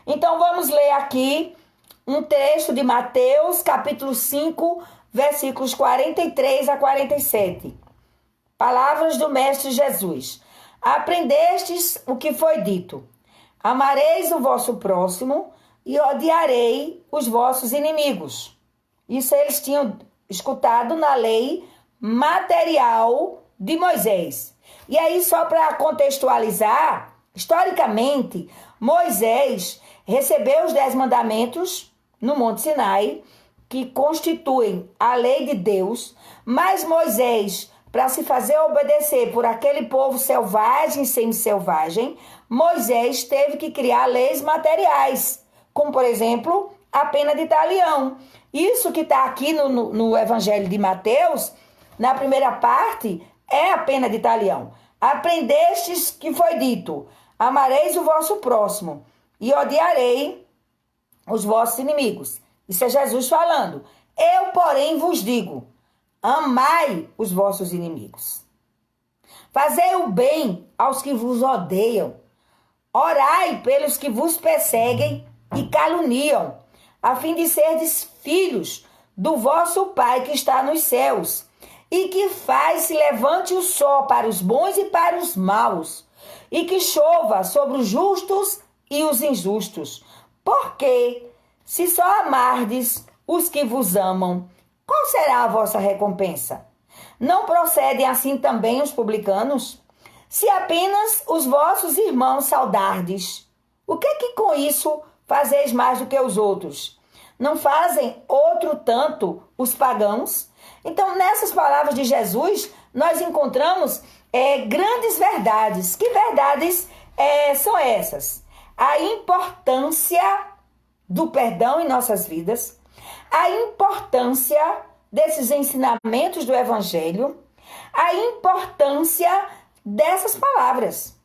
[SPEAKER 1] Então vamos ler aqui um trecho de Mateus, capítulo 5, versículos 43 a 47. Palavras do Mestre Jesus. Aprendestes o que foi dito: amareis o vosso próximo e odiarei os vossos inimigos. Isso eles tinham escutado na lei material de Moisés. E aí, só para contextualizar, historicamente, Moisés recebeu os 10 mandamentos no Monte Sinai, que constituem a lei de Deus, mas Moisés, para se fazer obedecer por aquele povo selvagem e semi-selvagem, Moisés teve que criar leis materiais, como, por exemplo, a pena de talião. Isso que está aqui no Evangelho de Mateus, na primeira parte, é a pena de talião. Aprendestes que foi dito, amareis o vosso próximo e odiarei os vossos inimigos. Isso é Jesus falando. Eu, porém, vos digo, amai os vossos inimigos. Fazei o bem aos que vos odeiam. Orai pelos que vos perseguem e caluniam, a fim de serdes filhos do vosso Pai que está nos céus, e que faz se levante o sol para os bons e para os maus, e que chova sobre os justos e os injustos. Porque, se só amardes os que vos amam, qual será a vossa recompensa? Não procedem assim também os publicanos? Se apenas os vossos irmãos saudardes, o que com isso fazeis mais do que os outros? Não fazem outro tanto os pagãos? Então, nessas palavras de Jesus, nós encontramos grandes verdades. Que verdades são essas? A importância do perdão em nossas vidas, a importância desses ensinamentos do Evangelho, a importância dessas palavras.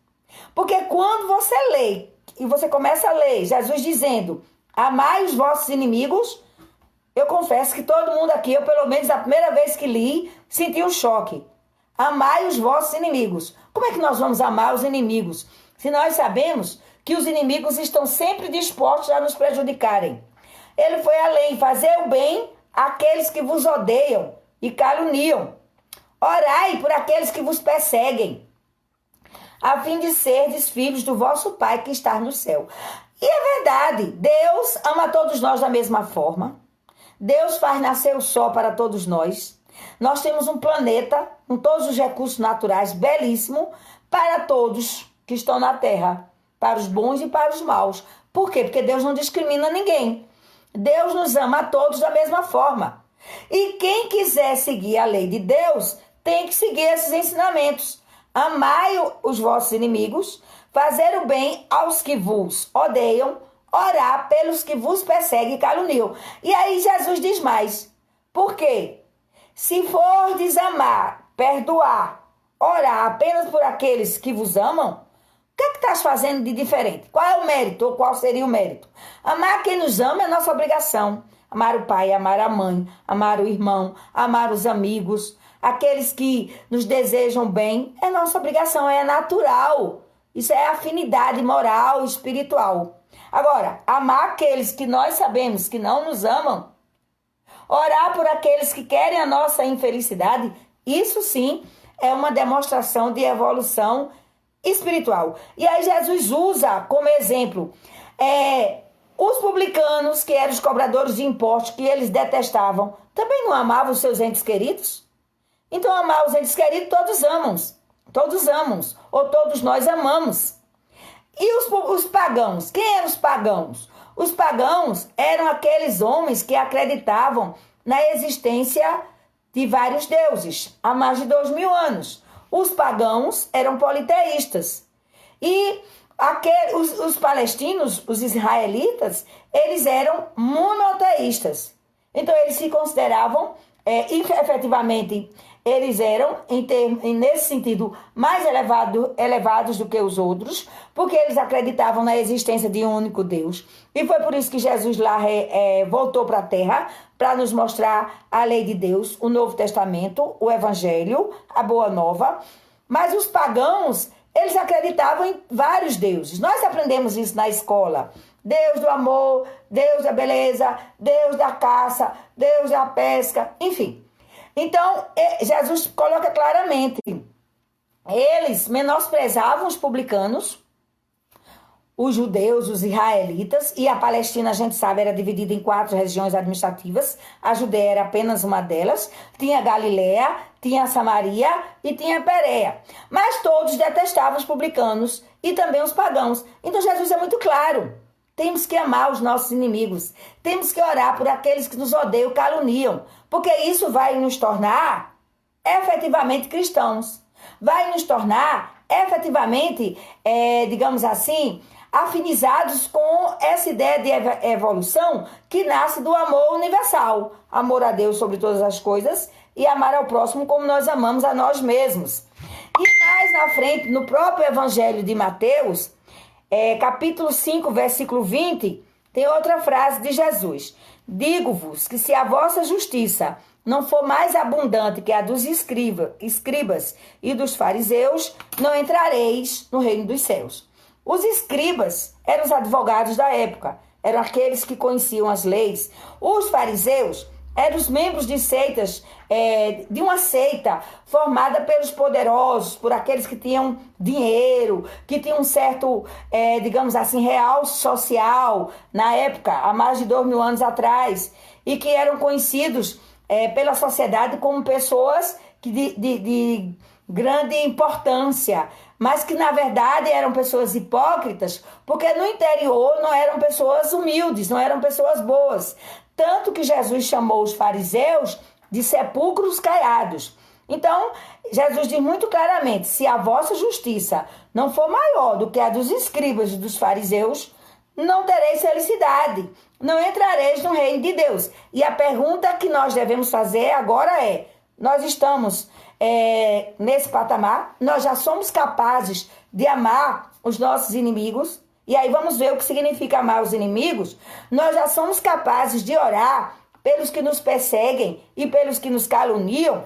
[SPEAKER 1] Porque quando você lê, e você começa a ler Jesus dizendo, amai os vossos inimigos, eu confesso que todo mundo aqui, eu pelo menos a primeira vez que li, senti um choque. Amai os vossos inimigos. Como é que nós vamos amar os inimigos? Se nós sabemos que os inimigos estão sempre dispostos a nos prejudicarem. Ele foi além, fazer o bem àqueles que vos odeiam e caluniam. Orai por aqueles que vos perseguem, a fim de serdes filhos do vosso Pai que está no céu. E é verdade, Deus ama todos nós da mesma forma. Deus faz nascer o sol para todos nós. Nós temos um planeta com todos os recursos naturais belíssimo para todos que estão na Terra, para os bons e para os maus. Por quê? Porque Deus não discrimina ninguém. Deus nos ama a todos da mesma forma. E quem quiser seguir a lei de Deus tem que seguir esses ensinamentos. Amai os vossos inimigos, fazer o bem aos que vos odeiam, orar pelos que vos perseguem e caluniam. E aí Jesus diz mais. Por quê? Se fordes amar, perdoar, orar apenas por aqueles que vos amam, o que é que estás fazendo de diferente? Qual é o mérito ou qual seria o mérito? Amar quem nos ama é nossa obrigação. Amar o pai, amar a mãe, amar o irmão, amar os amigos, aqueles que nos desejam bem, é nossa obrigação, é natural. Isso é afinidade moral e espiritual. Agora, amar aqueles que nós sabemos que não nos amam, orar por aqueles que querem a nossa infelicidade, isso sim é uma demonstração de evolução espiritual. E aí Jesus usa como exemplo os publicanos, que eram os cobradores de impostos, que eles detestavam, também não amavam os seus entes queridos? Então, amar os entes queridos, todos amam, ou todos nós amamos. E os pagãos? Quem eram os pagãos? Os pagãos eram aqueles homens que acreditavam na existência de vários deuses, há mais de 2000 anos. Os pagãos eram politeístas. E os palestinos, os israelitas, eles eram monoteístas. Então, eles se consideravam, efetivamente, eles eram, nesse sentido, mais elevados do que os outros, porque eles acreditavam na existência de um único Deus. E foi por isso que Jesus lá voltou para a terra, para nos mostrar a lei de Deus, o Novo Testamento, o Evangelho, a Boa Nova. Mas os pagãos, eles acreditavam em vários deuses. Nós aprendemos isso na escola. Deus do amor, Deus da beleza, Deus da caça, Deus da pesca, enfim. Então, Jesus coloca claramente, eles menosprezavam os publicanos, os judeus, os israelitas, e a Palestina, a gente sabe, era dividida em 4 regiões administrativas. A Judeia era apenas uma delas. Tinha Galileia, tinha Samaria e tinha Pérea. Mas todos detestavam os publicanos e também os pagãos. Então Jesus é muito claro. Temos que amar os nossos inimigos. Temos que orar por aqueles que nos odeiam, caluniam. Porque isso vai nos tornar efetivamente cristãos. Vai nos tornar efetivamente, digamos assim, afinizados com essa ideia de evolução que nasce do amor universal. Amor a Deus sobre todas as coisas e amar ao próximo como nós amamos a nós mesmos. E mais na frente, no próprio Evangelho de Mateus, capítulo 5, versículo 20, tem outra frase de Jesus. Digo-vos que se a vossa justiça não for mais abundante que a dos escribas e dos fariseus, não entrareis no reino dos céus. Os escribas eram os advogados da época, eram aqueles que conheciam as leis. Os fariseus eram os membros de seitas, de uma seita formada pelos poderosos, por aqueles que tinham dinheiro, que tinham um certo, digamos assim, real social na época, há mais de 2000 anos atrás, e que eram conhecidos pela sociedade como pessoas de grande importância, mas que na verdade eram pessoas hipócritas, porque no interior não eram pessoas humildes, não eram pessoas boas. Tanto que Jesus chamou os fariseus de sepulcros caiados. Então, Jesus diz muito claramente, se a vossa justiça não for maior do que a dos escribas e dos fariseus, não tereis felicidade, não entrareis no reino de Deus. E a pergunta que nós devemos fazer agora é, nós estamos nesse patamar, nós já somos capazes de amar os nossos inimigos, e aí vamos ver o que significa amar os inimigos. Nós já somos capazes de orar pelos que nos perseguem e pelos que nos caluniam.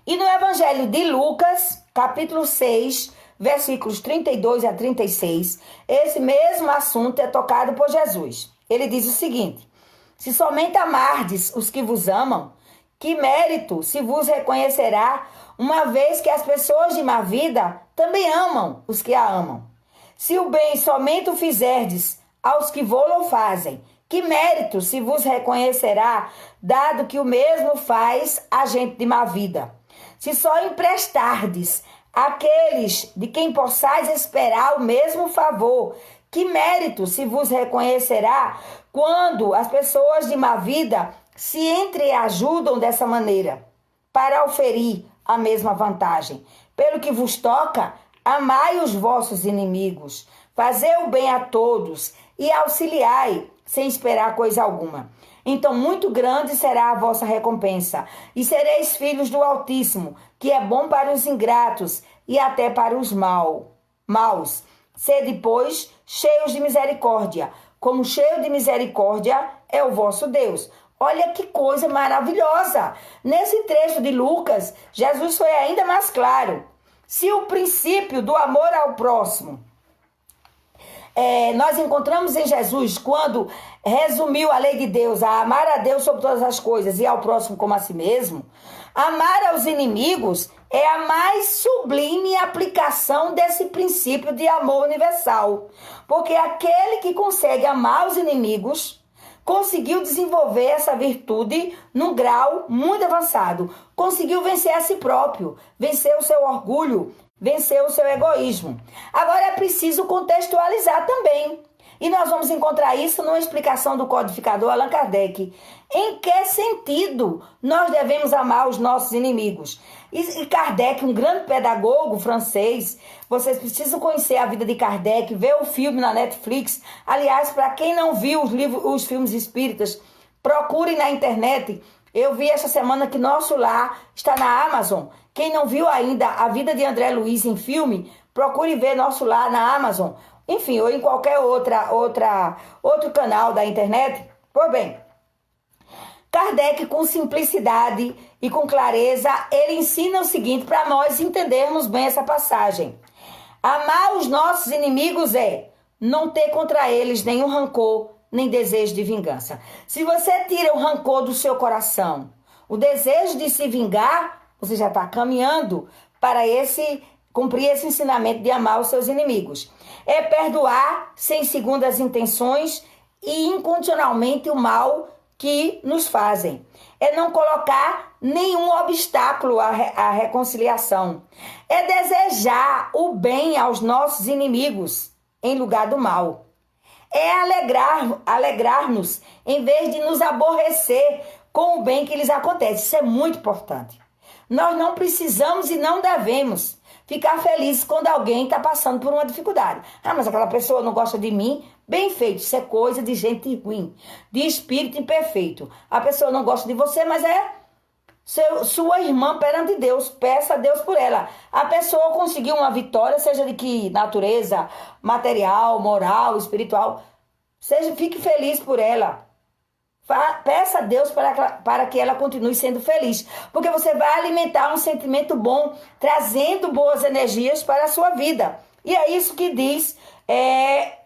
[SPEAKER 1] E no Evangelho de Lucas, capítulo 6, versículos 32 a 36, esse mesmo assunto é tocado por Jesus. Ele diz o seguinte: se somente amardes os que vos amam, que mérito se vos reconhecerá, uma vez que as pessoas de má vida também amam os que a amam. Se o bem somente o fizerdes aos que vô-lo fazem, que mérito se vos reconhecerá, dado que o mesmo faz a gente de má vida. Se só emprestardes àqueles de quem possais esperar o mesmo favor, que mérito se vos reconhecerá quando as pessoas de má vida se entreajudam dessa maneira, para oferir a mesma vantagem. Pelo que vos toca, amai os vossos inimigos, fazei o bem a todos e auxiliai, sem esperar coisa alguma. Então muito grande será a vossa recompensa, e sereis filhos do Altíssimo, que é bom para os ingratos e até para os maus. Sede, pois, cheios de misericórdia, como cheio de misericórdia é o vosso Deus. Olha que coisa maravilhosa! Nesse trecho de Lucas, Jesus foi ainda mais claro. Se o princípio do amor ao próximo, nós encontramos em Jesus quando resumiu a lei de Deus, a amar a Deus sobre todas as coisas e ao próximo como a si mesmo, amar aos inimigos é a mais sublime aplicação desse princípio de amor universal. Porque aquele que consegue amar os inimigos conseguiu desenvolver essa virtude num grau muito avançado. Conseguiu vencer a si próprio, vencer o seu orgulho, vencer o seu egoísmo. Agora é preciso contextualizar também. E nós vamos encontrar isso numa explicação do codificador Allan Kardec. Em que sentido nós devemos amar os nossos inimigos? E Kardec, um grande pedagogo francês, vocês precisam conhecer a vida de Kardec, ver o filme na Netflix. Aliás, para quem não viu os filmes espíritas, procurem na internet. Eu vi essa semana que Nosso Lar está na Amazon. Quem não viu ainda a vida de André Luiz em filme, procure ver Nosso Lar na Amazon. Enfim, ou em qualquer outro canal da internet. Pois bem, Kardec, com simplicidade e com clareza, ele ensina o seguinte para nós entendermos bem essa passagem. Amar os nossos inimigos é não ter contra eles nenhum rancor, nem desejo de vingança. Se você tira o rancor do seu coração, o desejo de se vingar, você já está caminhando para esse cumprir esse ensinamento de amar os seus inimigos. É perdoar sem segundas intenções e incondicionalmente o mal que nos fazem. É não colocar nenhum obstáculo à reconciliação. É desejar o bem aos nossos inimigos em lugar do mal. É alegrar-nos em vez de nos aborrecer com o bem que lhes acontece. Isso é muito importante. Nós não precisamos e não devemos ficar felizes quando alguém está passando por uma dificuldade. Ah, mas aquela pessoa não gosta de mim. Bem feito, isso é coisa de gente ruim, de espírito imperfeito. A pessoa não gosta de você, mas é sua irmã perante Deus. Peça a Deus por ela. A pessoa conseguiu uma vitória, seja de que natureza, material, moral, espiritual, fique feliz por ela. Peça a Deus para que ela continue sendo feliz, porque você vai alimentar um sentimento bom, trazendo boas energias para a sua vida. E é isso que diz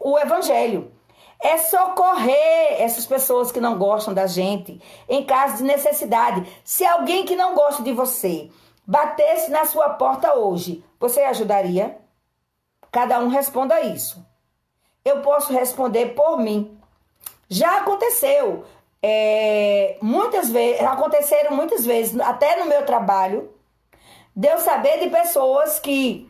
[SPEAKER 1] o Evangelho. É socorrer essas pessoas que não gostam da gente em caso de necessidade. Se alguém que não gosta de você batesse na sua porta hoje, você ajudaria? Cada um responda isso. Eu posso responder por mim. Já aconteceu. Aconteceram muitas vezes, até no meu trabalho, de eu saber de pessoas que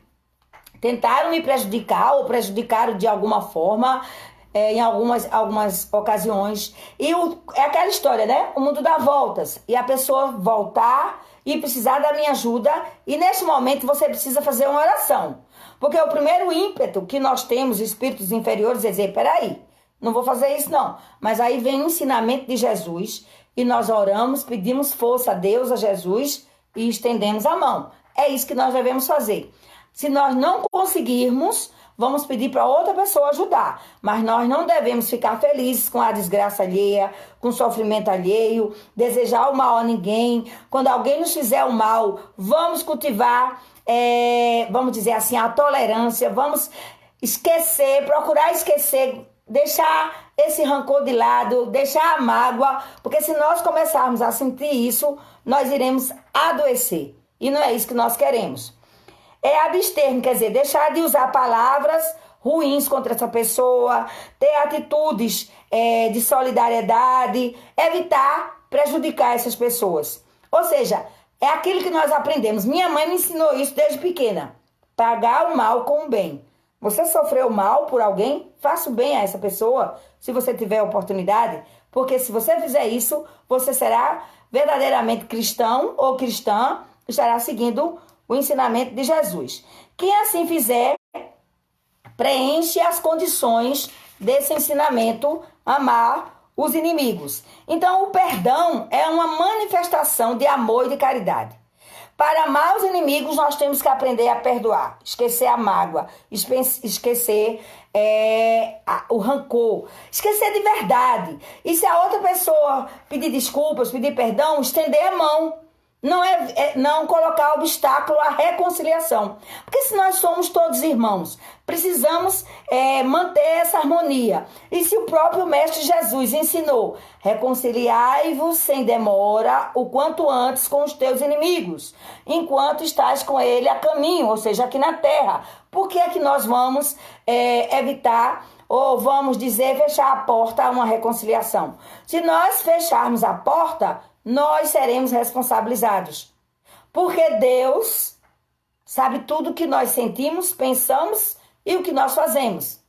[SPEAKER 1] tentaram me prejudicar ou prejudicaram de alguma forma, em algumas ocasiões. E é aquela história, né? O mundo dá voltas. E a pessoa voltar e precisar da minha ajuda. E nesse momento você precisa fazer uma oração. Porque o primeiro ímpeto que nós temos, espíritos inferiores, é dizer, peraí, não vou fazer isso não. Mas aí vem o ensinamento de Jesus e nós oramos, pedimos força a Deus, a Jesus e estendemos a mão. É isso que nós devemos fazer. Se nós não conseguirmos, vamos pedir para outra pessoa ajudar. Mas nós não devemos ficar felizes com a desgraça alheia, com o sofrimento alheio, desejar o mal a ninguém. Quando alguém nos fizer o mal, vamos cultivar, vamos dizer assim, a tolerância, vamos esquecer, procurar esquecer, deixar esse rancor de lado, deixar a mágoa, porque se nós começarmos a sentir isso, nós iremos adoecer. E não é isso que nós queremos. É abster, quer dizer, deixar de usar palavras ruins contra essa pessoa, ter atitudes de solidariedade, evitar prejudicar essas pessoas. Ou seja, é aquilo que nós aprendemos. Minha mãe me ensinou isso desde pequena. Pagar o mal com o bem. Você sofreu mal por alguém? Faça o bem a essa pessoa, se você tiver oportunidade. Porque se você fizer isso, você será verdadeiramente cristão ou cristã, estará seguindo o ensinamento de Jesus. Quem assim fizer, preenche as condições desse ensinamento, amar os inimigos. Então, o perdão é uma manifestação de amor e de caridade. Para amar os inimigos, nós temos que aprender a perdoar, esquecer a mágoa, esquecer o rancor, esquecer de verdade. E se a outra pessoa pedir desculpas, pedir perdão, estender a mão. Não colocar obstáculo à reconciliação. Porque se nós somos todos irmãos, precisamos manter essa harmonia. E se o próprio Mestre Jesus ensinou, reconciliai-vos sem demora, o quanto antes com os teus inimigos, enquanto estás com ele a caminho, ou seja, aqui na terra. Por que é que nós vamos evitar, ou vamos dizer, fechar a porta a uma reconciliação? Se nós fecharmos a porta, nós seremos responsabilizados. Porque Deus sabe tudo o que nós sentimos, pensamos e o que nós fazemos.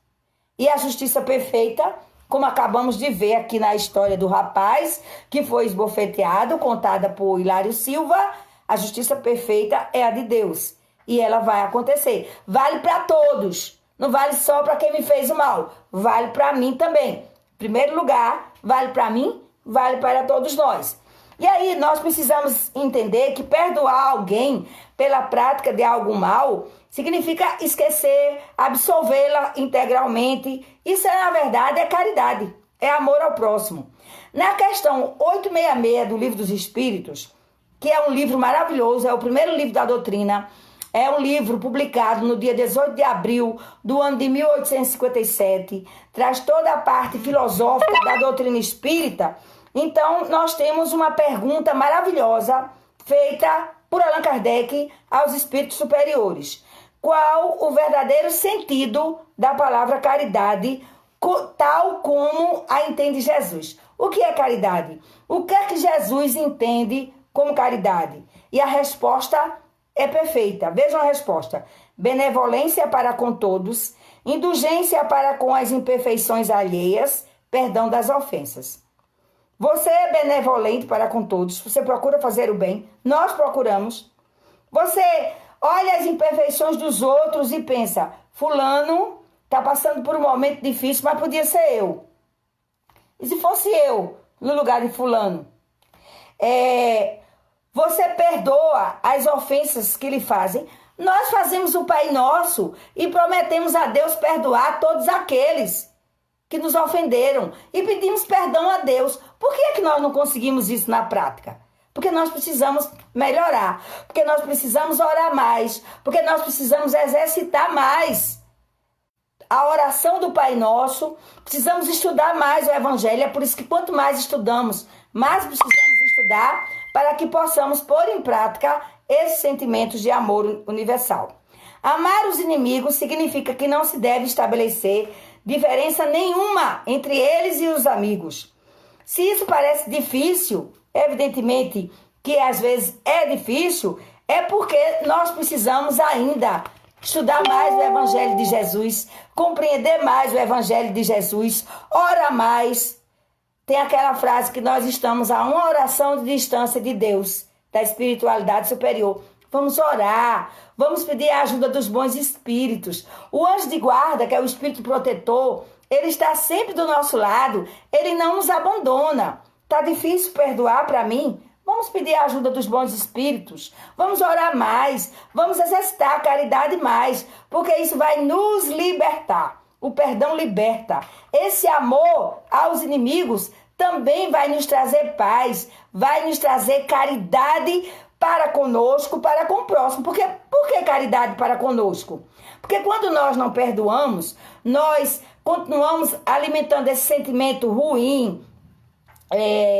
[SPEAKER 1] E a justiça perfeita, como acabamos de ver aqui na história do rapaz que foi esbofeteado, contada por Hilário Silva, a justiça perfeita é a de Deus. E ela vai acontecer. Vale para todos. Não vale só para quem me fez o mal. Vale para mim também. Em primeiro lugar, vale para mim, vale para todos nós. E aí nós precisamos entender que perdoar alguém pela prática de algo mal significa esquecer, absolvê-la integralmente. Isso, na verdade, é caridade, é amor ao próximo. Na questão 866 do Livro dos Espíritos, que é um livro maravilhoso, é o primeiro livro da doutrina, é um livro publicado no dia 18 de abril do ano de 1857, traz toda a parte filosófica da doutrina espírita. Então, nós temos uma pergunta maravilhosa feita por Allan Kardec aos espíritos superiores. qual o verdadeiro sentido da palavra caridade, tal como a entende Jesus. O que é caridade? O que é que Jesus entende como caridade? E a resposta é perfeita. Vejam a resposta. Benevolência para com todos, indulgência para com as imperfeições alheias, perdão das ofensas. Você é benevolente para com todos, você procura fazer o bem, nós procuramos. Você olha as imperfeições dos outros e pensa, fulano está passando por um momento difícil, mas podia ser eu. E se fosse eu no lugar de fulano? Você perdoa as ofensas que lhe fazem. Nós fazemos o Pai Nosso e prometemos a Deus perdoar todos aqueles que nos ofenderam e pedimos perdão a Deus. Por que é que nós não conseguimos isso na prática? Porque nós precisamos melhorar, porque nós precisamos orar mais, porque nós precisamos exercitar mais a oração do Pai Nosso, precisamos estudar mais o Evangelho. É por isso que quanto mais estudamos, mais precisamos estudar para que possamos pôr em prática esses sentimentos de amor universal. Amar os inimigos significa que não se deve estabelecer diferença nenhuma entre eles e os amigos. Se isso parece difícil, evidentemente que às vezes é difícil, é porque nós precisamos ainda estudar mais o Evangelho de Jesus, compreender mais o Evangelho de Jesus, orar mais. Tem aquela frase que nós estamos a uma oração de distância de Deus, da espiritualidade superior. Vamos orar, vamos pedir a ajuda dos bons espíritos. O anjo de guarda, que é o espírito protetor, ele está sempre do nosso lado, ele não nos abandona. Está difícil perdoar para mim? Vamos pedir a ajuda dos bons espíritos, vamos orar mais, vamos exercitar a caridade mais, porque isso vai nos libertar. O perdão liberta. Esse amor aos inimigos também vai nos trazer paz, vai nos trazer caridade para conosco, para com o próximo. Por que caridade para conosco? Porque quando nós não perdoamos, nós continuamos alimentando esse sentimento ruim,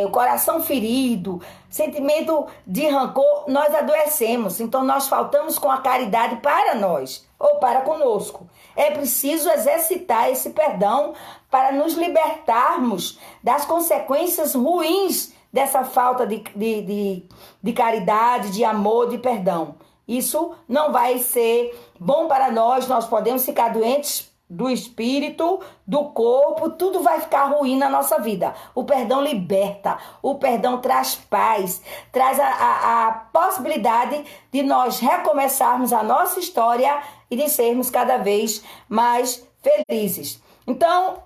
[SPEAKER 1] o coração ferido, sentimento de rancor, nós adoecemos. Então nós faltamos com a caridade para nós ou para conosco. É preciso exercitar esse perdão para nos libertarmos das consequências ruins dessa falta de caridade, de amor, de perdão. Isso não vai ser bom para nós, nós podemos ficar doentes do espírito, do corpo, tudo vai ficar ruim na nossa vida. O perdão liberta, o perdão traz paz, traz a possibilidade de nós recomeçarmos a nossa história e de sermos cada vez mais felizes. Então,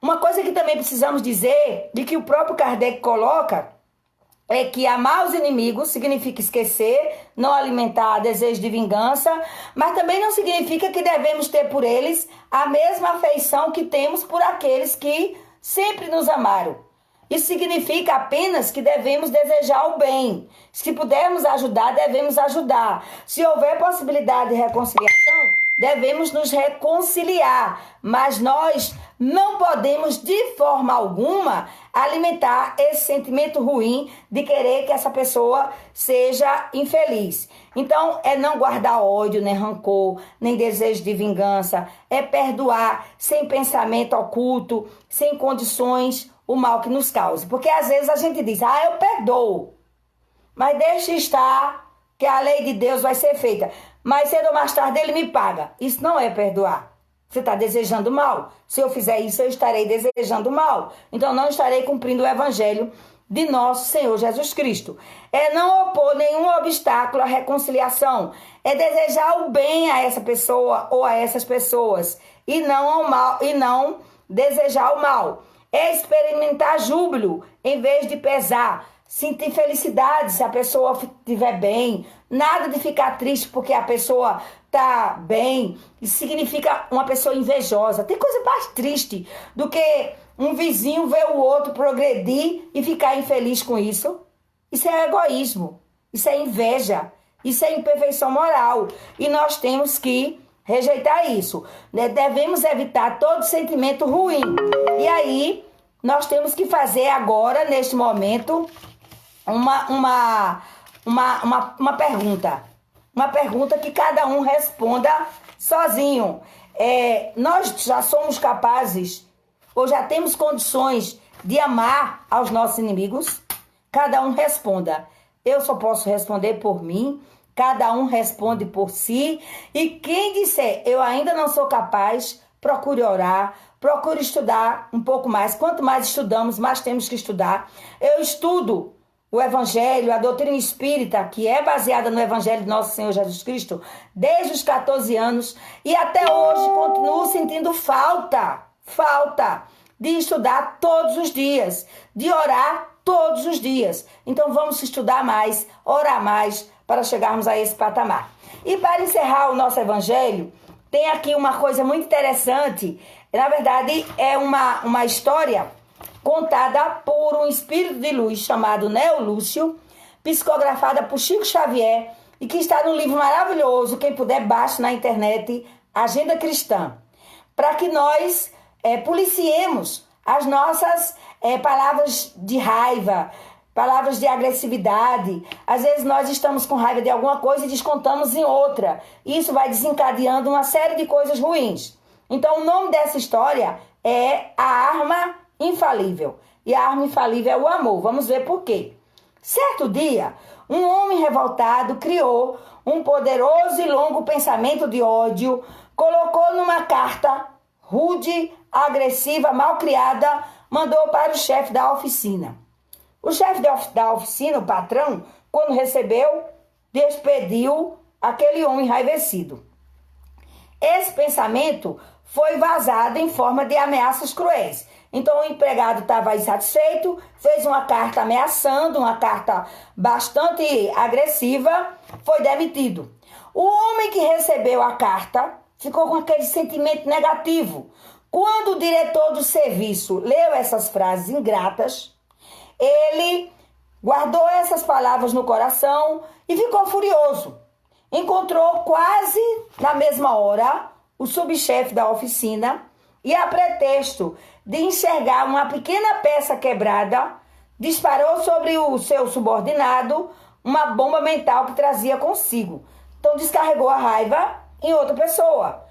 [SPEAKER 1] uma coisa que também precisamos dizer, de que o próprio Kardec coloca, é que amar os inimigos significa esquecer, não alimentar desejo de vingança, mas também não significa que devemos ter por eles a mesma afeição que temos por aqueles que sempre nos amaram. Isso significa apenas que devemos desejar o bem. Se pudermos ajudar, devemos ajudar. Se houver possibilidade de reconciliação, devemos nos reconciliar, mas nós não podemos de forma alguma alimentar esse sentimento ruim de querer que essa pessoa seja infeliz. Então, é não guardar ódio, nem rancor, nem desejo de vingança, é perdoar sem pensamento oculto, sem condições, o mal que nos causa. Porque às vezes a gente diz, eu perdoo, mas deixa estar que a lei de Deus vai ser feita. Mas cedo ou mais tarde ele me paga. Isso não é perdoar. Você está desejando mal? Se eu fizer isso, eu estarei desejando mal. Então não estarei cumprindo o evangelho de nosso Senhor Jesus Cristo. É não opor nenhum obstáculo à reconciliação. É desejar o bem a essa pessoa ou a essas pessoas. E não ao mal, e não desejar o mal. É experimentar júbilo em vez de pesar. Sentir felicidade se a pessoa estiver bem. Nada de ficar triste porque a pessoa está bem. Isso significa uma pessoa invejosa. Tem coisa mais triste do que um vizinho ver o outro progredir e ficar infeliz com isso. Isso é egoísmo. Isso é inveja. Isso é imperfeição moral. E nós temos que rejeitar isso. Devemos evitar todo sentimento ruim. E aí, nós temos que fazer agora, neste momento, uma pergunta. uma pergunta que cada um responda sozinho. Nós já somos capazes, ou já temos condições de amar aos nossos inimigos? Cada um responda. Eu só posso responder por mim, cada um responde por si. E quem disser, eu ainda não sou capaz, procure orar, procure estudar um pouco mais. Quanto mais estudamos, mais temos que estudar. Eu estudo o Evangelho, a doutrina espírita, que é baseada no Evangelho de Nosso Senhor Jesus Cristo, desde os 14 anos, e até hoje continuo sentindo falta de estudar todos os dias, de orar todos os dias. Então vamos estudar mais, orar mais, para chegarmos a esse patamar. E para encerrar o nosso Evangelho, tem aqui uma coisa muito interessante. Na verdade, é uma história contada por um espírito de luz chamado Neo Lúcio, psicografada por Chico Xavier, e que está num livro maravilhoso, quem puder baixe na internet, Agenda Cristã, para que nós policiemos as nossas palavras de raiva, palavras de agressividade. Às vezes nós estamos com raiva de alguma coisa e descontamos em outra. Isso vai desencadeando uma série de coisas ruins. Então o nome dessa história é A Arma Infalível. E a arma infalível é o amor. Vamos ver por quê. Certo dia, um homem revoltado criou um poderoso e longo pensamento de ódio, colocou numa carta rude, agressiva, malcriada, mandou para o chefe da oficina. O chefe da oficina, o patrão, quando recebeu, despediu aquele homem enraivecido. Esse pensamento foi vazado em forma de ameaças cruéis. Então o empregado estava insatisfeito, fez uma carta ameaçando, uma carta bastante agressiva, foi demitido. O homem que recebeu a carta ficou com aquele sentimento negativo. Quando o diretor do serviço leu essas frases ingratas, ele guardou essas palavras no coração e ficou furioso. Encontrou quase na mesma hora o subchefe da oficina e, a pretexto de enxergar uma pequena peça quebrada, disparou sobre o seu subordinado uma bomba mental que trazia consigo. Então descarregou a raiva em outra pessoa.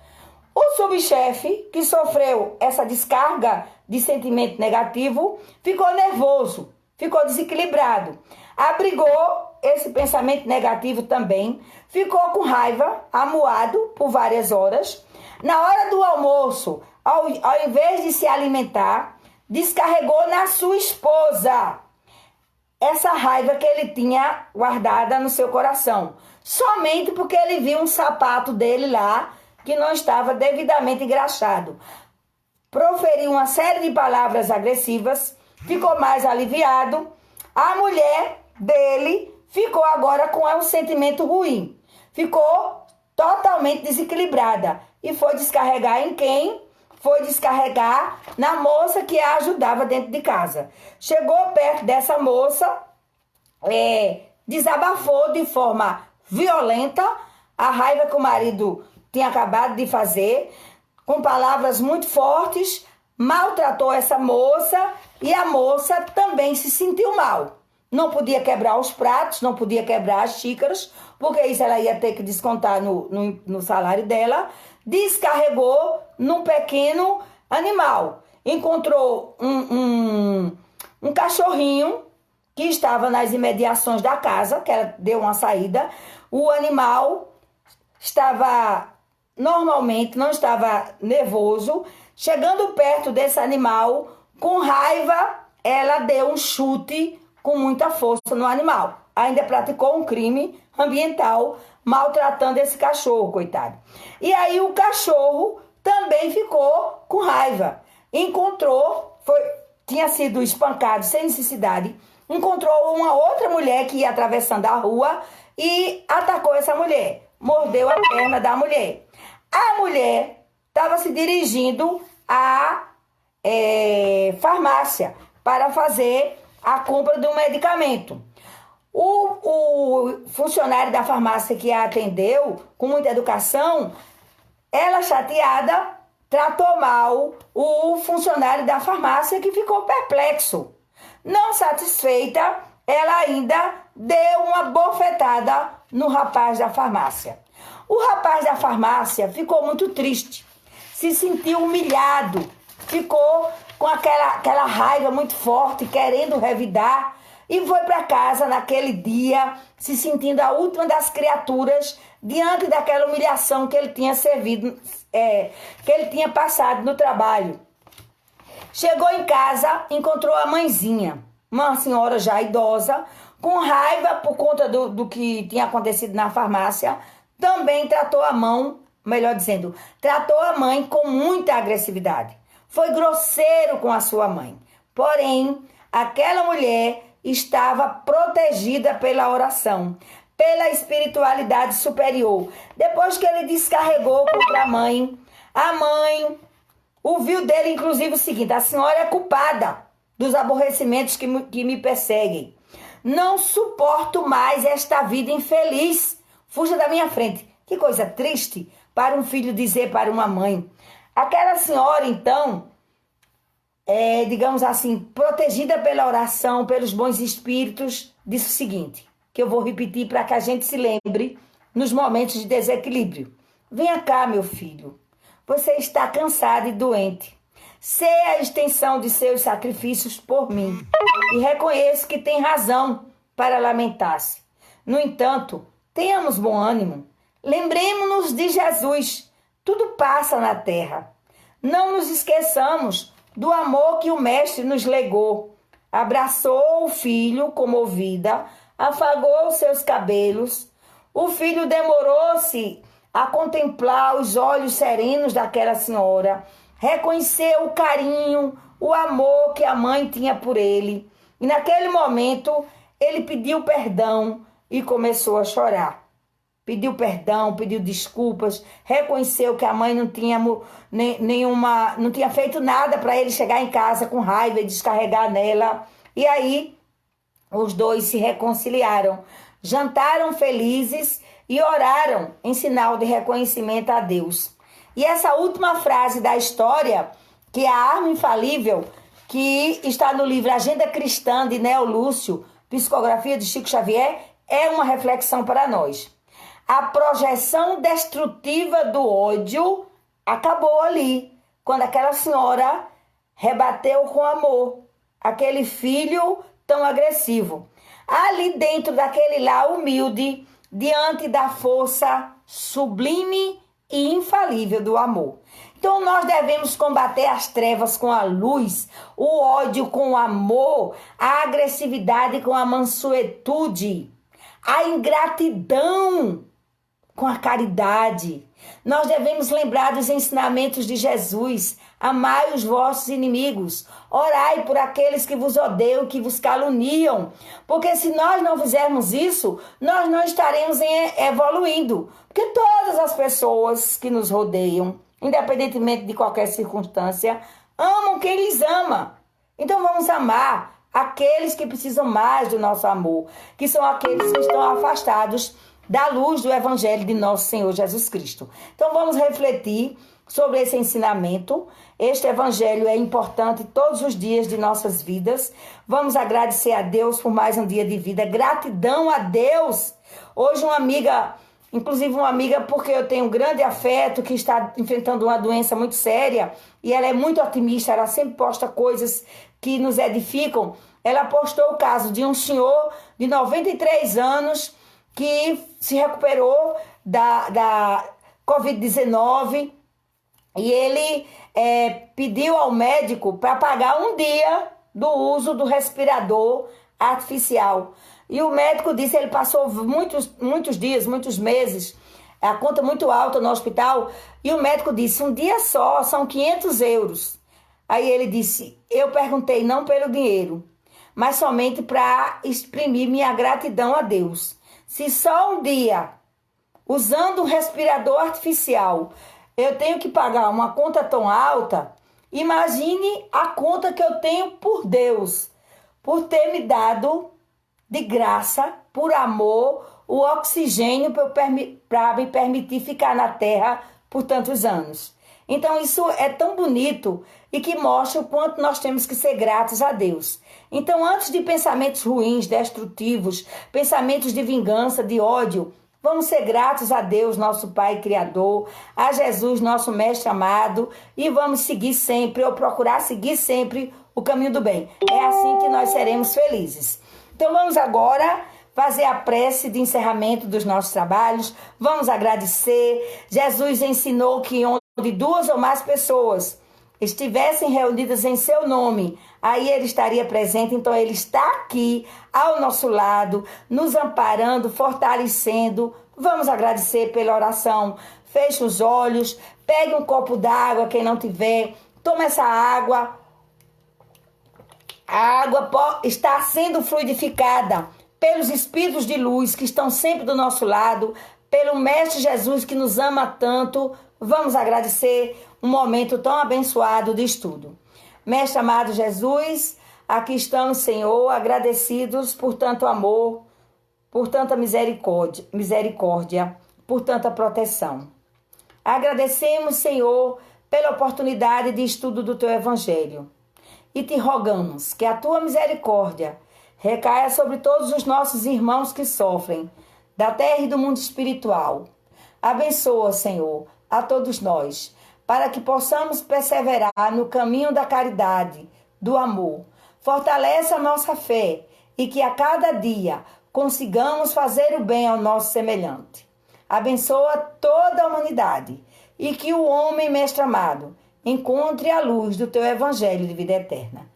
[SPEAKER 1] O subchefe, que sofreu essa descarga de sentimento negativo, ficou nervoso, ficou desequilibrado, abrigou esse pensamento negativo também, ficou com raiva, amuado por várias horas. Na hora do almoço, ao invés de se alimentar, descarregou na sua esposa essa raiva que ele tinha guardada no seu coração, somente porque ele viu um sapato dele lá que não estava devidamente engraxado. Proferiu uma série de palavras agressivas, ficou mais aliviado. A mulher dele ficou agora com um sentimento ruim, ficou totalmente desequilibrada e foi descarregar em quem? Foi descarregar na moça que a ajudava dentro de casa. Chegou perto dessa moça, desabafou de forma violenta a raiva que o marido tinha acabado de fazer, com palavras muito fortes, maltratou essa moça e a moça também se sentiu mal. Não podia quebrar os pratos, não podia quebrar as xícaras, porque isso ela ia ter que descontar no salário dela. Descarregou num pequeno animal. Encontrou um cachorrinho que estava nas imediações da casa, que ela deu uma saída. O animal estava normalmente, não estava nervoso. Chegando perto desse animal, com raiva, ela deu um chute com muita força no animal. Ainda praticou um crime ambiental, maltratando esse cachorro, coitado. E aí o cachorro também ficou com raiva. Tinha sido espancado sem necessidade, encontrou uma outra mulher que ia atravessando a rua e atacou essa mulher. Mordeu a perna da mulher. A mulher estava se dirigindo à farmácia para fazer a compra de um medicamento. O funcionário da farmácia que a atendeu, com muita educação, ela chateada, tratou mal o funcionário da farmácia, que ficou perplexo. Não satisfeita, ela ainda deu uma bofetada no rapaz da farmácia. O rapaz da farmácia ficou muito triste, se sentiu humilhado, ficou com aquela raiva muito forte, querendo revidar, e foi para casa naquele dia, se sentindo a última das criaturas, diante daquela humilhação que ele tinha que ele tinha passado no trabalho. Chegou em casa, encontrou a mãezinha, uma senhora já idosa, com raiva por conta do que tinha acontecido na farmácia. Também tratou a mãe com muita agressividade. Foi grosseiro com a sua mãe. Porém, aquela mulher estava protegida pela oração, pela espiritualidade superior. Depois que ele descarregou contra a mãe ouviu dele, inclusive, o seguinte: a senhora é culpada dos aborrecimentos que me perseguem. Não suporto mais esta vida infeliz. Fuja da minha frente. Que coisa triste para um filho dizer para uma mãe. Aquela senhora, então, digamos assim, protegida pela oração, pelos bons espíritos, disse o seguinte, que eu vou repetir para que a gente se lembre nos momentos de desequilíbrio. Venha cá, meu filho. Você está cansado e doente. Sei a extensão de seus sacrifícios por mim e reconheço que tem razão para lamentar-se. No entanto, tenhamos bom ânimo. Lembremos-nos de Jesus. Tudo passa na terra. Não nos esqueçamos do amor que o Mestre nos legou. Abraçou o filho comovida, afagou seus cabelos. O filho demorou-se a contemplar os olhos serenos daquela senhora. Reconheceu o carinho, o amor que a mãe tinha por ele. E naquele momento, ele pediu perdão e começou a chorar. Pediu perdão, pediu desculpas, reconheceu que a mãe não tinha feito nada para ele chegar em casa com raiva e descarregar nela. E aí, os dois se reconciliaram, jantaram felizes e oraram em sinal de reconhecimento a Deus. E essa última frase da história, que é a arma infalível, que está no livro Agenda Cristã de Neo Lúcio, Psicografia de Chico Xavier, é uma reflexão para nós. A projeção destrutiva do ódio acabou ali, quando aquela senhora rebateu com amor aquele filho tão agressivo. Ali dentro daquele lar humilde, diante da força sublime e infalível do amor. Então nós devemos combater as trevas com a luz, o ódio com o amor, a agressividade com a mansuetude, a ingratidão com a caridade. Nós devemos lembrar dos ensinamentos de Jesus. Amai os vossos inimigos. Orai por aqueles que vos odeiam, que vos caluniam. Porque se nós não fizermos isso, nós não estaremos evoluindo. Porque todas as pessoas que nos rodeiam, independentemente de qualquer circunstância, amam quem lhes ama. Então vamos amar aqueles que precisam mais do nosso amor, que são aqueles que estão afastados da luz do Evangelho de nosso Senhor Jesus Cristo. Então vamos refletir sobre esse ensinamento. Este Evangelho é importante todos os dias de nossas vidas. Vamos agradecer a Deus por mais um dia de vida. Gratidão a Deus. Hoje uma amiga, inclusive uma amiga porque eu tenho um grande afeto, que está enfrentando uma doença muito séria, e ela é muito otimista, ela sempre posta coisas que nos edificam. Ela postou o caso de um senhor de 93 anos que se recuperou da Covid-19 e ele pediu ao médico para pagar um dia do uso do respirador artificial. E o médico disse, ele passou muitos dias, muitos meses, a conta muito alta no hospital, e o médico disse, um dia só, são 500 euros. Aí ele disse, eu perguntei não pelo dinheiro, mas somente para exprimir minha gratidão a Deus. Se só um dia, usando um respirador artificial, eu tenho que pagar uma conta tão alta, imagine a conta que eu tenho por Deus, por ter me dado de graça, por amor, o oxigênio para me permitir ficar na terra por tantos anos. Então isso é tão bonito e que mostra o quanto nós temos que ser gratos a Deus. Então, antes de pensamentos ruins, destrutivos, pensamentos de vingança, de ódio, vamos ser gratos a Deus, nosso Pai Criador, a Jesus, nosso Mestre amado, e vamos seguir sempre, ou procurar seguir sempre o caminho do bem. É assim que nós seremos felizes. Então vamos agora fazer a prece de encerramento dos nossos trabalhos. Vamos agradecer. Jesus ensinou que onde 2 ou mais pessoas estivessem reunidas em seu nome, aí ele estaria presente. Então ele está aqui ao nosso lado, nos amparando, fortalecendo. Vamos agradecer pela oração. Feche os olhos, pegue um copo d'água, quem não tiver, toma essa água. A água está sendo fluidificada pelos espíritos de luz que estão sempre do nosso lado, pelo Mestre Jesus que nos ama tanto. Vamos agradecer um momento tão abençoado de estudo. Mestre amado Jesus, aqui estamos, Senhor, agradecidos por tanto amor, por tanta misericórdia, por tanta proteção. Agradecemos, Senhor, pela oportunidade de estudo do Teu Evangelho. E te rogamos que a Tua misericórdia recaia sobre todos os nossos irmãos que sofrem, da terra e do mundo espiritual. Abençoa, Senhor, a todos nós, para que possamos perseverar no caminho da caridade, do amor. Fortalece a nossa fé e que a cada dia consigamos fazer o bem ao nosso semelhante. Abençoa toda a humanidade e que o homem, Mestre amado, encontre a luz do Teu Evangelho de vida eterna.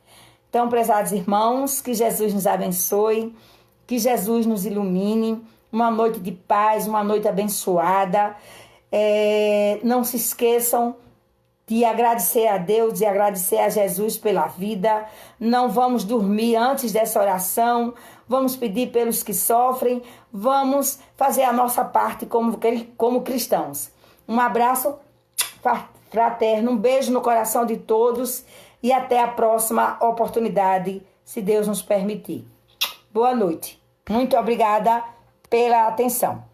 [SPEAKER 1] Então, prezados irmãos, que Jesus nos abençoe, que Jesus nos ilumine, uma noite de paz, uma noite abençoada. Não se esqueçam de agradecer a Deus e agradecer a Jesus pela vida. Não vamos dormir antes dessa oração, vamos pedir pelos que sofrem, vamos fazer a nossa parte como cristãos. Um abraço fraterno, um beijo no coração de todos e até a próxima oportunidade, se Deus nos permitir. Boa noite. Muito obrigada pela atenção.